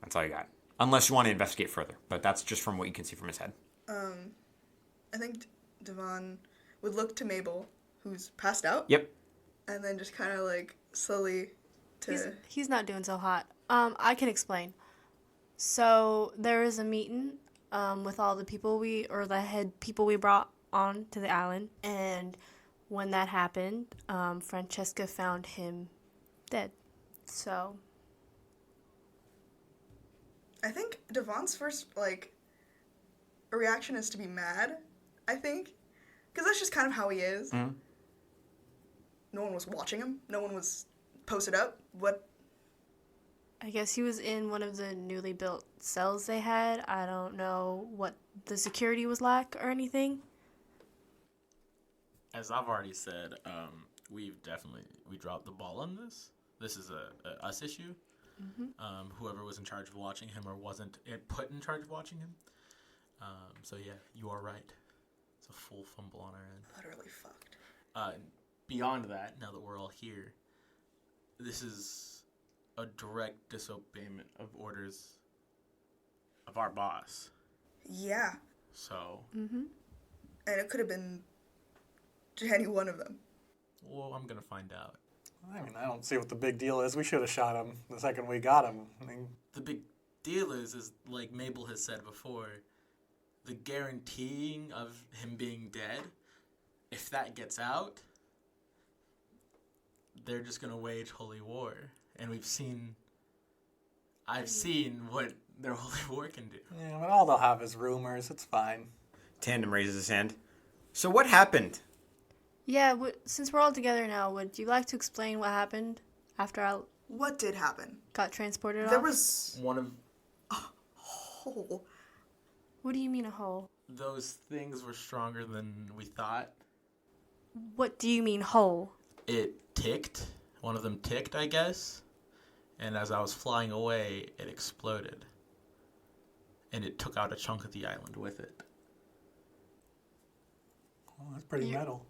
That's all you got. Unless you want to investigate further, but that's just from what you can see from his head. I think D'vonne would look to Mabel, who's passed out. Yep. And then just kind of like slowly to... He's not doing so hot. I can explain. So there is a meeting with all the people the head people we brought on to the island, and when that happened, Francesca found him dead. So I think D'vonne's first reaction is to be mad, I think, because that's just kind of how he is. Mm-hmm. No one was watching him. No one was posted up. What? I guess he was in one of the newly built cells they had. I don't know what the security was like or anything. As I've already said, we dropped the ball on this. This is a us issue. Mm-hmm. Whoever was in charge of watching him or wasn't put in charge of watching him. So yeah, you are right. It's a full fumble on our end. Literally fucked. Beyond that, now that we're all here, this is a direct disobeyment of orders of our boss. Yeah. So. Mm-hmm. And it could have been any one of them. Well, I'm gonna find out. I mean, I don't see what the big deal is. We should have shot him the second we got him. I mean, the big deal is like Mabel has said before, the guaranteeing of him being dead. If that gets out, they're just gonna wage holy war, and I've seen what their holy war can do. Yeah, but all they'll have is rumors. It's fine. Tandem raises his hand. So what happened? Yeah, since we're all together now, would you like to explain what happened after I... What did happen? Got transported There off? was... One of... A hole. What do you mean a hole? Those things were stronger than we thought. What do you mean hole? It ticked. One of them ticked, I guess. And as I was flying away, it exploded. And it took out a chunk of the island with it. Oh, that's pretty metal.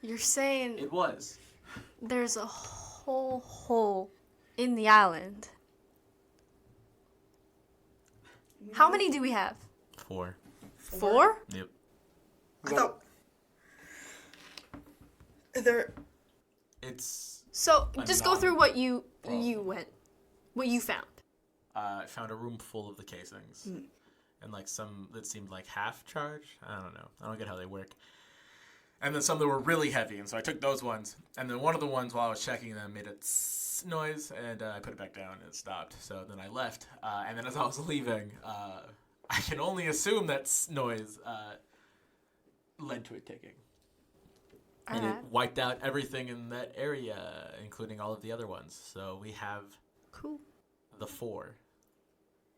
You're saying... It was. There's a whole hole in the island. How many do we have? 4. 4? Yep. I thought... It's... So, just go through what you found. I found a room full of the casings. And like some that seemed like half charge. I don't know. I don't get how they work. And then some that were really heavy, and so I took those ones. And then one of the ones, while I was checking them, made a tss noise, and I put it back down, and it stopped. So then I left. And then as I was leaving, I can only assume that noise led to it ticking. And it wiped out everything in that area, including all of the other ones. So we have the 4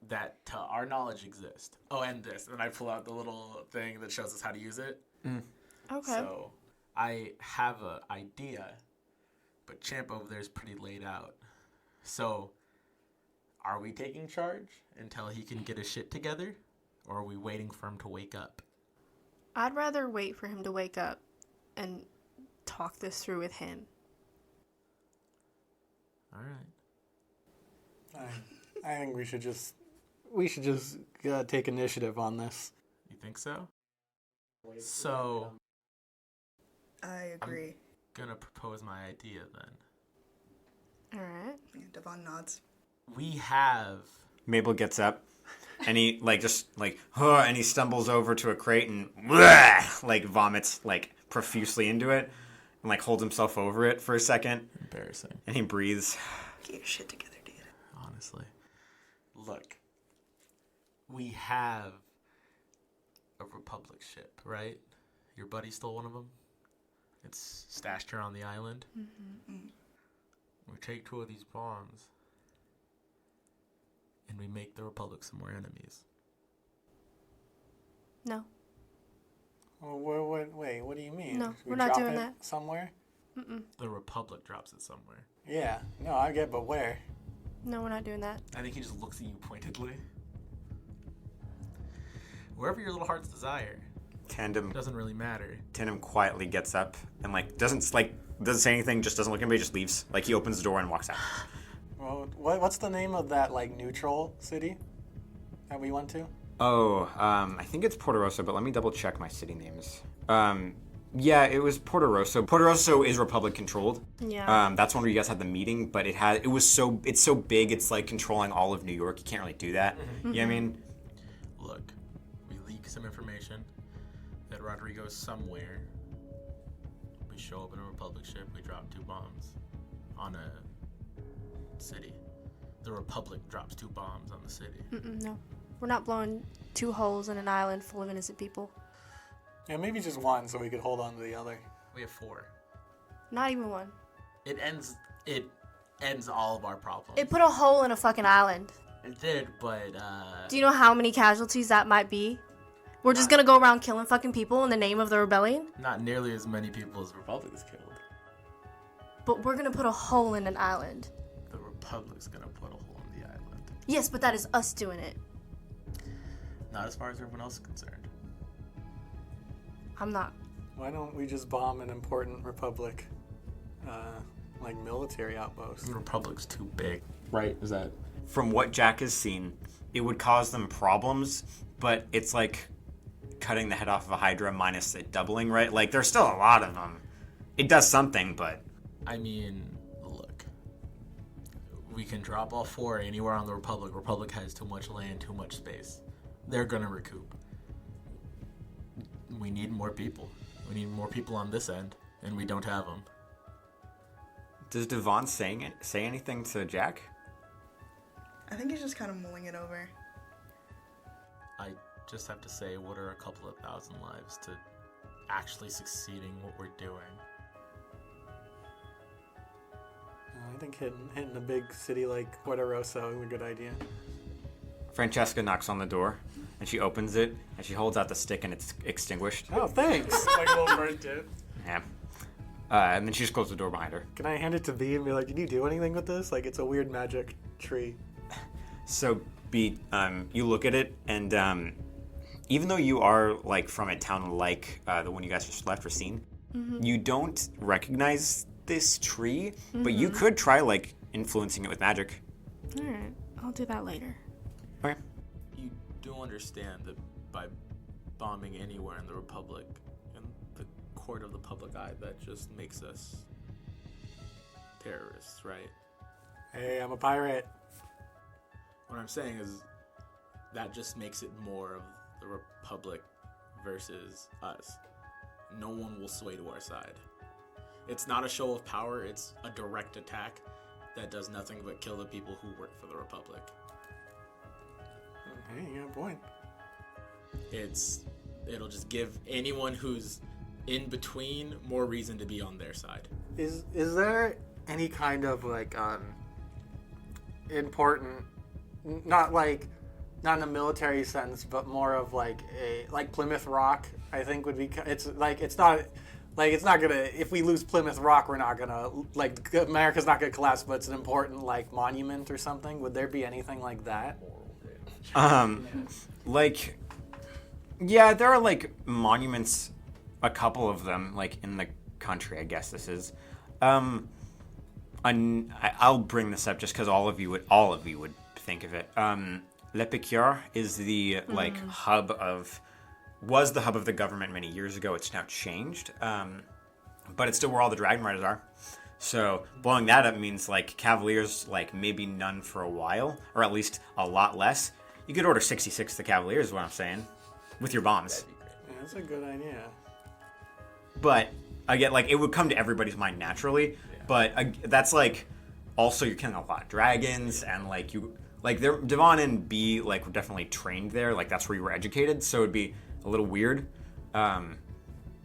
that, to our knowledge, exist. Oh, and this. And I pull out the little thing that shows us how to use it. Okay. So I have an idea, but Champ over there is pretty laid out. So are we taking charge until he can get his shit together? Or are we waiting for him to wake up? I'd rather wait for him to wake up and talk this through with him. All right. I think we should just take initiative on this. You think so? So I agree. I'm gonna propose my idea then. All right. Yeah, D'vonne nods. We have... Mabel gets up, and he and he stumbles over to a crate and like vomits like profusely into it, and like holds himself over it for a second. Embarrassing. And he breathes. Get your shit together, dude. Honestly. Look. We have a Republic ship, right? Your buddy stole one of them? It's stashed here on the island. Mm-hmm. We take 2 of these bombs, and we make the Republic some more enemies. No. Well, wait, what do you mean? No, We we're not drop doing it that. Somewhere? Mm-mm. The Republic drops it somewhere. Yeah. No, I get, but where? No, we're not doing that. I think he just looks at you pointedly. Wherever your little heart's desire. Tandem Doesn't really matter. Tandem quietly gets up and doesn't say anything, just doesn't look at anybody, just leaves. Like he opens the door and walks out. Well, what's the name of that neutral city that we went to? Oh, I think it's Porto Rosso, but let me double check my city names. Yeah, it was Porto Rosso. Porto Rosso is Republic controlled. Yeah. That's one where you guys had the meeting, but it's so big, it's like controlling all of New York. You can't really do that. Mm-hmm. You know what I mean? Look, we leak some information that Rodrigo's somewhere. We show up in a Republic ship, we drop 2 bombs on a city. The Republic drops 2 bombs on the city. No. We're not blowing 2 holes in an island full of innocent people. Yeah, maybe just one so we could hold on to the other. We have 4. Not even 1. It ends all of our problems. It put a hole in a fucking island. It did, but Do you know how many casualties that might be? We're just gonna go around killing fucking people in the name of the rebellion? not nearly as many people as the Republic has killed. But we're gonna put a hole in an island. The Republic's gonna put a hole in the island. Yes, but that is us doing it. Not as far as everyone else is concerned. I'm not. Why don't we just bomb an important Republic like military outpost. The Republic's too big, right? Is that? From what Jack has seen, it would cause them problems, but it's like cutting the head off of a Hydra minus it doubling, right? Like, there's still a lot of them. It does something, but... I mean, look. We can drop all 4 anywhere on the Republic. Republic has too much land, too much space. They're gonna recoup. We need more people. We need more people on this end, and we don't have them. Does D'vonne say anything to Jack? I think he's just kind of mulling it over. I just have to say, what are a couple of thousand lives to actually succeeding what we're doing? I think hitting a big city like Puerto Rosso is a good idea. Francesca knocks on the door, and she opens it, and she holds out the stick, and it's extinguished. Oh, thanks. Like a little bird tip. Yeah. And then she just closes the door behind her. Can I hand it to B and be like, did you do anything with this? Like, it's a weird magic tree. So, B, you look at it, and even though you are, like, from a town like the one you guys just left, Racine, you don't recognize this tree, but you could try, like, influencing it with magic. Alright, I'll do that later. Okay. You do understand that by bombing anywhere in the Republic, in the court of the public eye, that just makes us terrorists, right? Hey, I'm a pirate. What I'm saying is that just makes it more of the Republic versus us. No one will sway to our side. It's not a show of power, it's a direct attack that does nothing but kill the people who work for the Republic. Hey, you got a point. It'll just give anyone who's in between more reason to be on their side. Is there any kind of like important, not in a military sense, but more of like Plymouth Rock? I think would be. It's not gonna. If we lose Plymouth Rock, we're not gonna America's not gonna collapse. But it's an important like monument or something. Would there be anything like that? Yeah, there are like monuments, a couple of them, like in the country, I guess this is. I'll bring this up just because all of you would think of it. L'Épicure is the was the hub of the government many years ago. It's now changed, but it's still where all the Dragon Riders are. So blowing that up means like Cavaliers, like maybe none for a while, or at least a lot less. You could order 66 the Cavaliers, is what I'm saying, with your bombs. Yeah, that's a good idea. But again, like it would come to everybody's mind naturally. Yeah. But that's like also you're killing a lot of dragons, and like you like D'vonne and B like were definitely trained there. Like that's where you were educated, so it'd be a little weird. Yeah,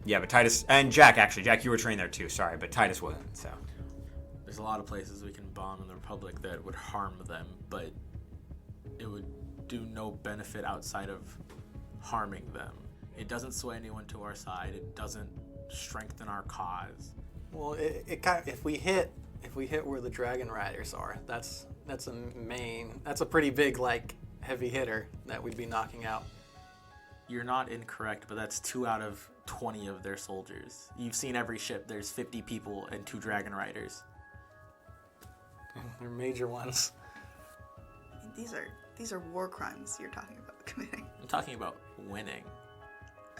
but Titus and Jack you were trained there too. Sorry, but Titus wasn't. So there's a lot of places we can bomb in the Republic that would harm them, but it would do no benefit outside of harming them. It doesn't sway anyone to our side. It doesn't strengthen our cause. Well, it kind of, if we hit where the Dragon Riders are, that's a pretty big like heavy hitter that we'd be knocking out. You're not incorrect, but that's 2 out of 20 of their soldiers. You've seen every ship. There's 50 people and 2 Dragon Riders. They're major ones. These are war crimes you're talking about committing. I'm talking about winning.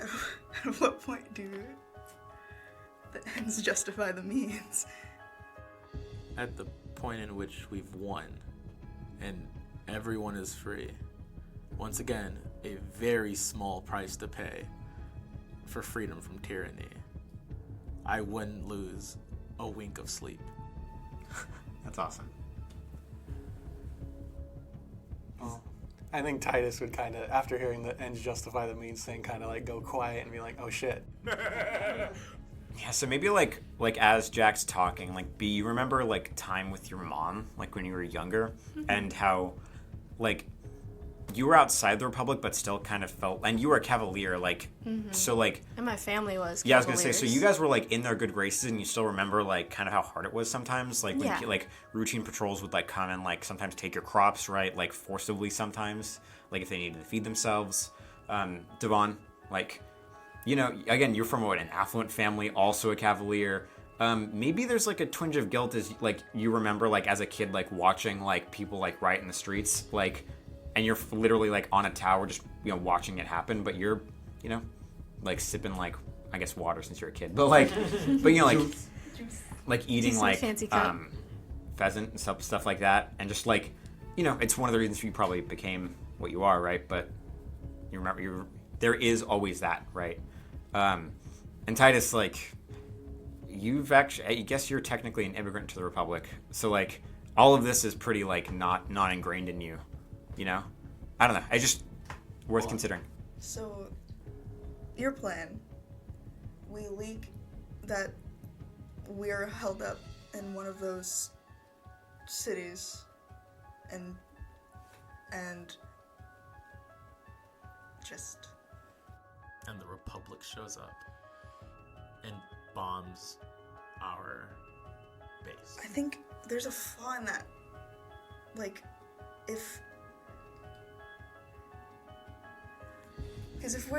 At what point do the ends justify the means? At the point in which we've won, and everyone is free. Once again, a very small price to pay for freedom from tyranny. I wouldn't lose a wink of sleep. That's awesome. Well, I think Titus would kind of, after hearing the ends justify the means thing, kind of like go quiet and be like, oh shit. Yeah, so maybe like as Jack's talking, like B, you remember like time with your mom, like when you were younger, and how like you were outside the Republic but still kind of felt, and you were a Cavalier, like so like, and my family was Cavaliers. I was gonna say, so you guys were like in their good graces, and you still remember like kind of how hard it was sometimes, like when like routine patrols would like come and like sometimes take your crops, right, like forcibly sometimes, like if they needed to feed themselves. D'vonne, like, you know, again, you're from an affluent family, also a Cavalier. Maybe there's like a twinge of guilt as like you remember like as a kid like watching like people like riot in the streets like, and you're literally like on a tower just watching it happen, but you're like sipping like I guess water since you're a kid, but like like eating like pheasant and stuff like that, and just like it's one of the reasons you probably became what you are, right? But you remember there is always that, right? And Titus, like, you've actually, I guess you're technically an immigrant to the Republic, so like all of this is pretty like not ingrained in you, I don't know. I just worth considering. So, your plan, we leak that we're held up in one of those cities, and just... And the Republic shows up and bombs our base. I think there's a flaw in that. Like, because if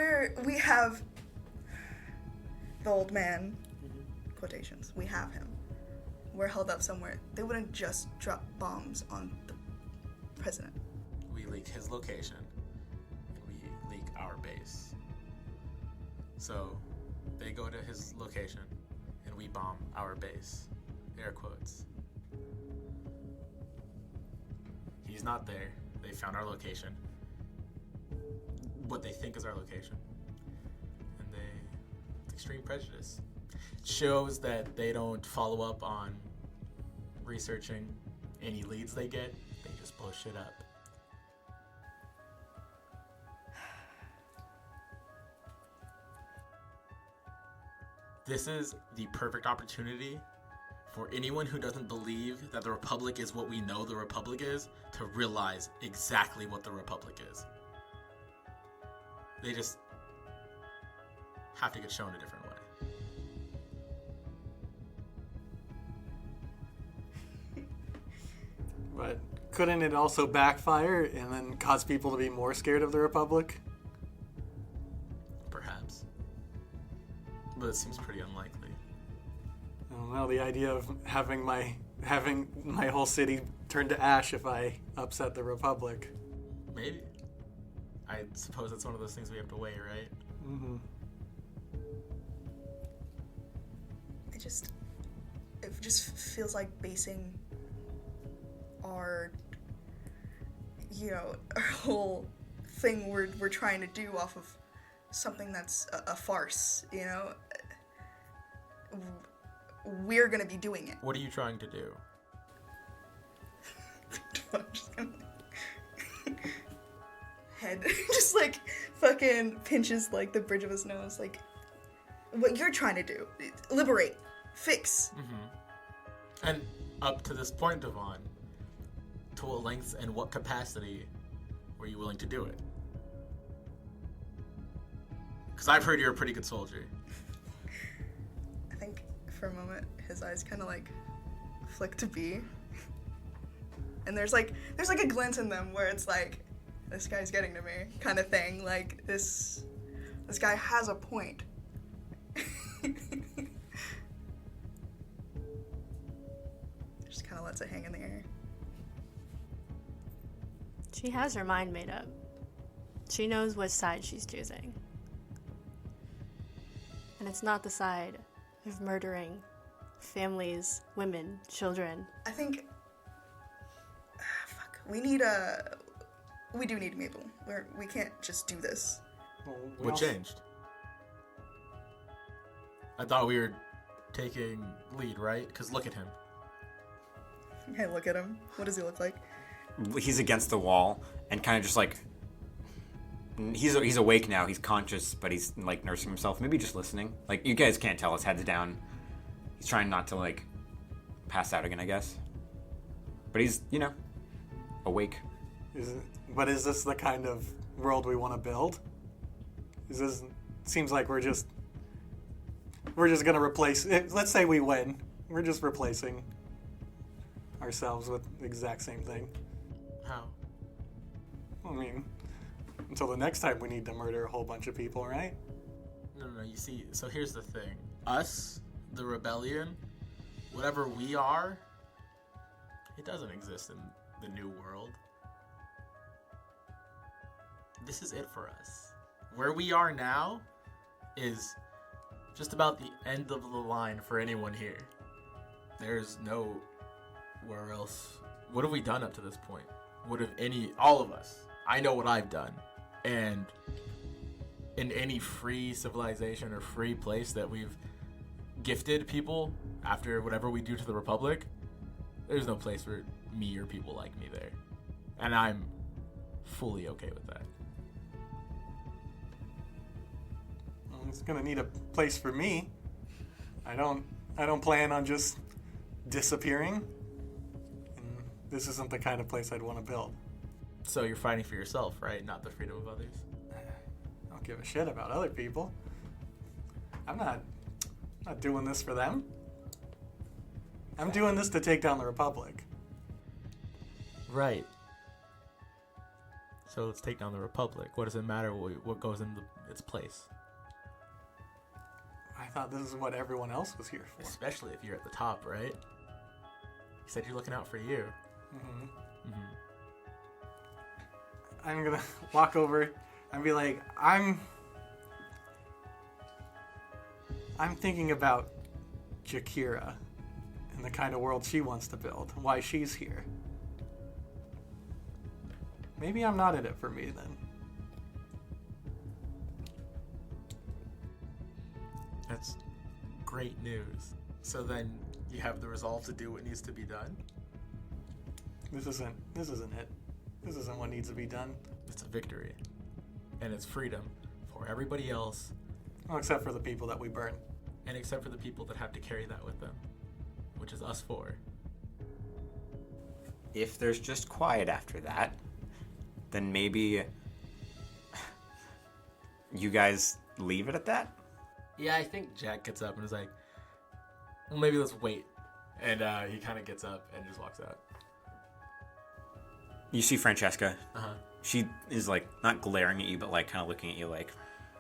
we have the old man, quotations, we have him, we're held up somewhere, they wouldn't just drop bombs on the president. We leak his location, and we leak our base. So, they go to his location, and we bomb our base. Air quotes. He's not there. They found our location. What they think is our location. And it's extreme prejudice. It shows that they don't follow up on researching any leads they get. They just blow shit up. This is the perfect opportunity for anyone who doesn't believe that the Republic is what we know the Republic is to realize exactly what the Republic is. They just have to get shown a different way. But couldn't it also backfire and then cause people to be more scared of the Republic? Perhaps. But it seems pretty unlikely. I don't know, the idea of having my whole city turn to ash if I upset the Republic. Maybe. I suppose it's one of those things we have to weigh, right? Mm-hmm. It just feels like basing our whole thing we're trying to do off of something that's a farce, We're gonna be doing it. What are you trying to do? I'm just gonna... Head just like fucking pinches like the bridge of his nose, like what you're trying to do. Liberate. Fix. Mm-hmm. And up to this point, D'vonne, to what lengths and what capacity were you willing to do it? Because I've heard you're a pretty good soldier. I think for a moment his eyes kind of like flick to B, and there's like a glint in them where it's like, this guy's getting to me kind of thing. Like this guy has a point. Just kind of lets it hang in the air. She has her mind made up. She knows which side she's choosing. And it's not the side of murdering families, women, children. I think... We do need Mabel. We can't just do this. What changed? I thought we were taking lead, right? Because look at him. Hey, look at him. What does he look like? He's against the wall and kind of just like... He's awake now. He's conscious, but he's like nursing himself. Maybe just listening. Like, you guys can't tell. His head's down. He's trying not to like pass out again, I guess. But he's, awake. But is this the kind of world we want to build? Seems like we're just gonna replace. Let's say we win. We're just replacing ourselves with the exact same thing. How? I mean, until the next time we need to murder a whole bunch of people, right? No. You see, so here's the thing. Us, the rebellion, whatever we are, it doesn't exist in the new world. This is it for us. Where we are now is just about the end of the line for anyone here. There's nowhere else. What have we done up to this point? All of us? I know what I've done. And in any free civilization or free place that we've gifted people after whatever we do to the Republic, there's no place for me or people like me there. And I'm fully okay with that. It's gonna need a place for me. I don't plan on just disappearing. And this isn't the kind of place I'd want to build. So you're fighting for yourself, right? Not the freedom of others? I don't give a shit about other people. I'm not doing this for them. I'm doing this to take down the Republic. Right. So let's take down the Republic. What does it matter what goes in its place? I thought this is what everyone else was here for. Especially if you're at the top, right? You said you're looking out for you. Mm-hmm. Mm-hmm. I'm gonna walk over and be like, I'm thinking about Jakira and the kind of world she wants to build, why she's here. Maybe I'm not in it for me then. That's great news. So then you have the resolve to do what needs to be done? This isn't it. This isn't what needs to be done. It's a victory. And it's freedom for everybody else. Well, except for the people that we burn. And except for the people that have to carry that with them. Which is us four. If there's just quiet after that, then maybe you guys leave it at that? Yeah, I think Jack gets up and is like, well, maybe let's wait. And he kind of gets up and just walks out. You see Francesca. Uh-huh. She is, like, not glaring at you, but, like, kind of looking at you like,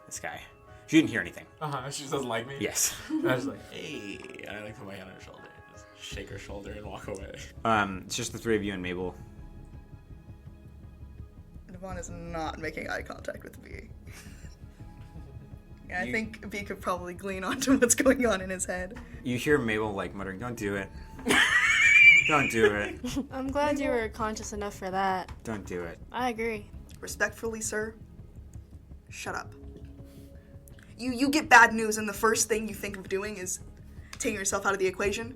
this guy. She didn't hear anything. Uh-huh. She just doesn't like me? Yes. And I was like, hey. And I, like, put my hand on her shoulder. Just shake her shoulder and walk away. It's just the three of you and Mabel. D'vonne is not making eye contact with B. I think B could probably glean onto what's going on in his head. You hear Mabel, like, muttering, don't do it. Don't do it. I'm glad you were conscious enough for that. Don't do it. I agree. Respectfully, sir, shut up. You get bad news and the first thing you think of doing is taking yourself out of the equation?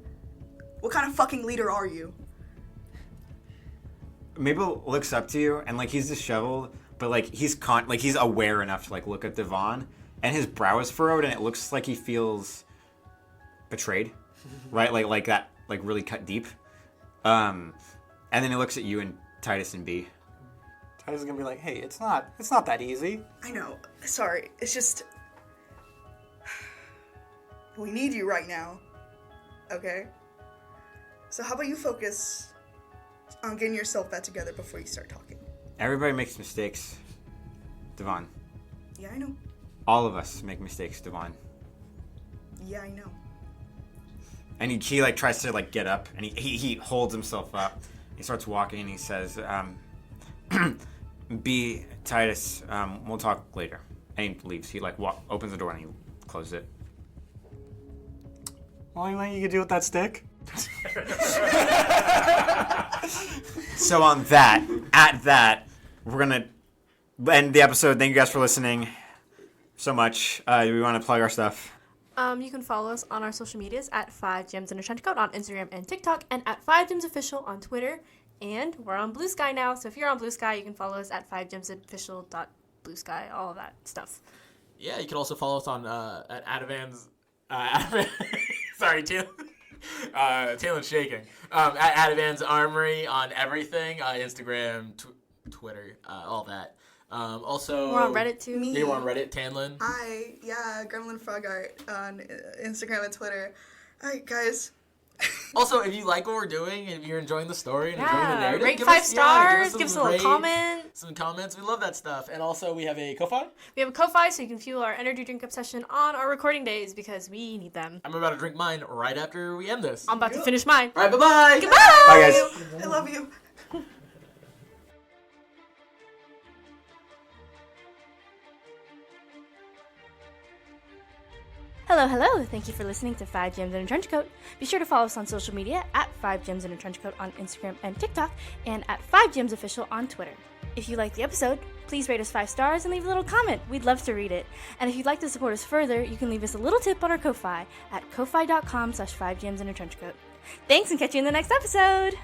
What kind of fucking leader are you? Mabel looks up to you, and, like, he's disheveled, but, like, he's aware enough to, like, look at D'vonne, and his brow is furrowed, and it looks like he feels betrayed, right? Like that, like, really cut deep. And then he looks at you and Titus and B. Titus is gonna be like, hey, it's not that easy. I know. Sorry. It's just... we need you right now. Okay? So how about you focus on getting yourself back together before you start talking? Everybody makes mistakes, D'vonne. Yeah, I know. All of us make mistakes, D'vonne. Yeah, I know. And he like tries to like get up, and he holds himself up. He starts walking, and he says, "B, Titus, we'll talk later." And he leaves. He like opens the door and he closes it. Only thing you can do with that stick. So at that, we're gonna end the episode. Thank you guys for listening so much. Do we want to plug our stuff? You can follow us on our social medias at 5gems in a trench coat on Instagram and TikTok, and at 5gemsofficial on Twitter, and we're on Blue Sky now, so if you're on Blue Sky, you can follow us at 5gemsofficial.bluesky, all of that stuff. Yeah, you can also follow us on at Adavan's sorry, Taylor's shaking. At Adavan's Armory on everything, Instagram, Twitter, all that. Also, we're on Reddit too. Yeah, we're on Reddit. Tanlin. Gremlin Frog Art on Instagram and Twitter. Alright, guys, Also, if you like what we're doing, and if you're enjoying the story and enjoying the narrative, rate give 5 us, stars, give give us us a little comment. Some comments. We love that stuff. And also, we have a Ko-Fi. We have a Ko-Fi, so you can fuel our energy drink obsession on our recording days because we need them. I'm about to drink mine right after we end this. I'm about to finish mine. All right, bye-bye. Goodbye. Bye, guys. I love you. Hello, hello! Thank you for listening to 5 Gems in a Trench Coat. Be sure to follow us on social media at 5 Gems in a Trench Coat on Instagram and TikTok, and at 5 Gems Official on Twitter. If you liked the episode, please rate us 5 stars and leave a little comment. We'd love to read it. And if you'd like to support us further, you can leave us a little tip on our Ko-Fi at ko-fi.com/5gems in a trench coat. Thanks, and catch you in the next episode!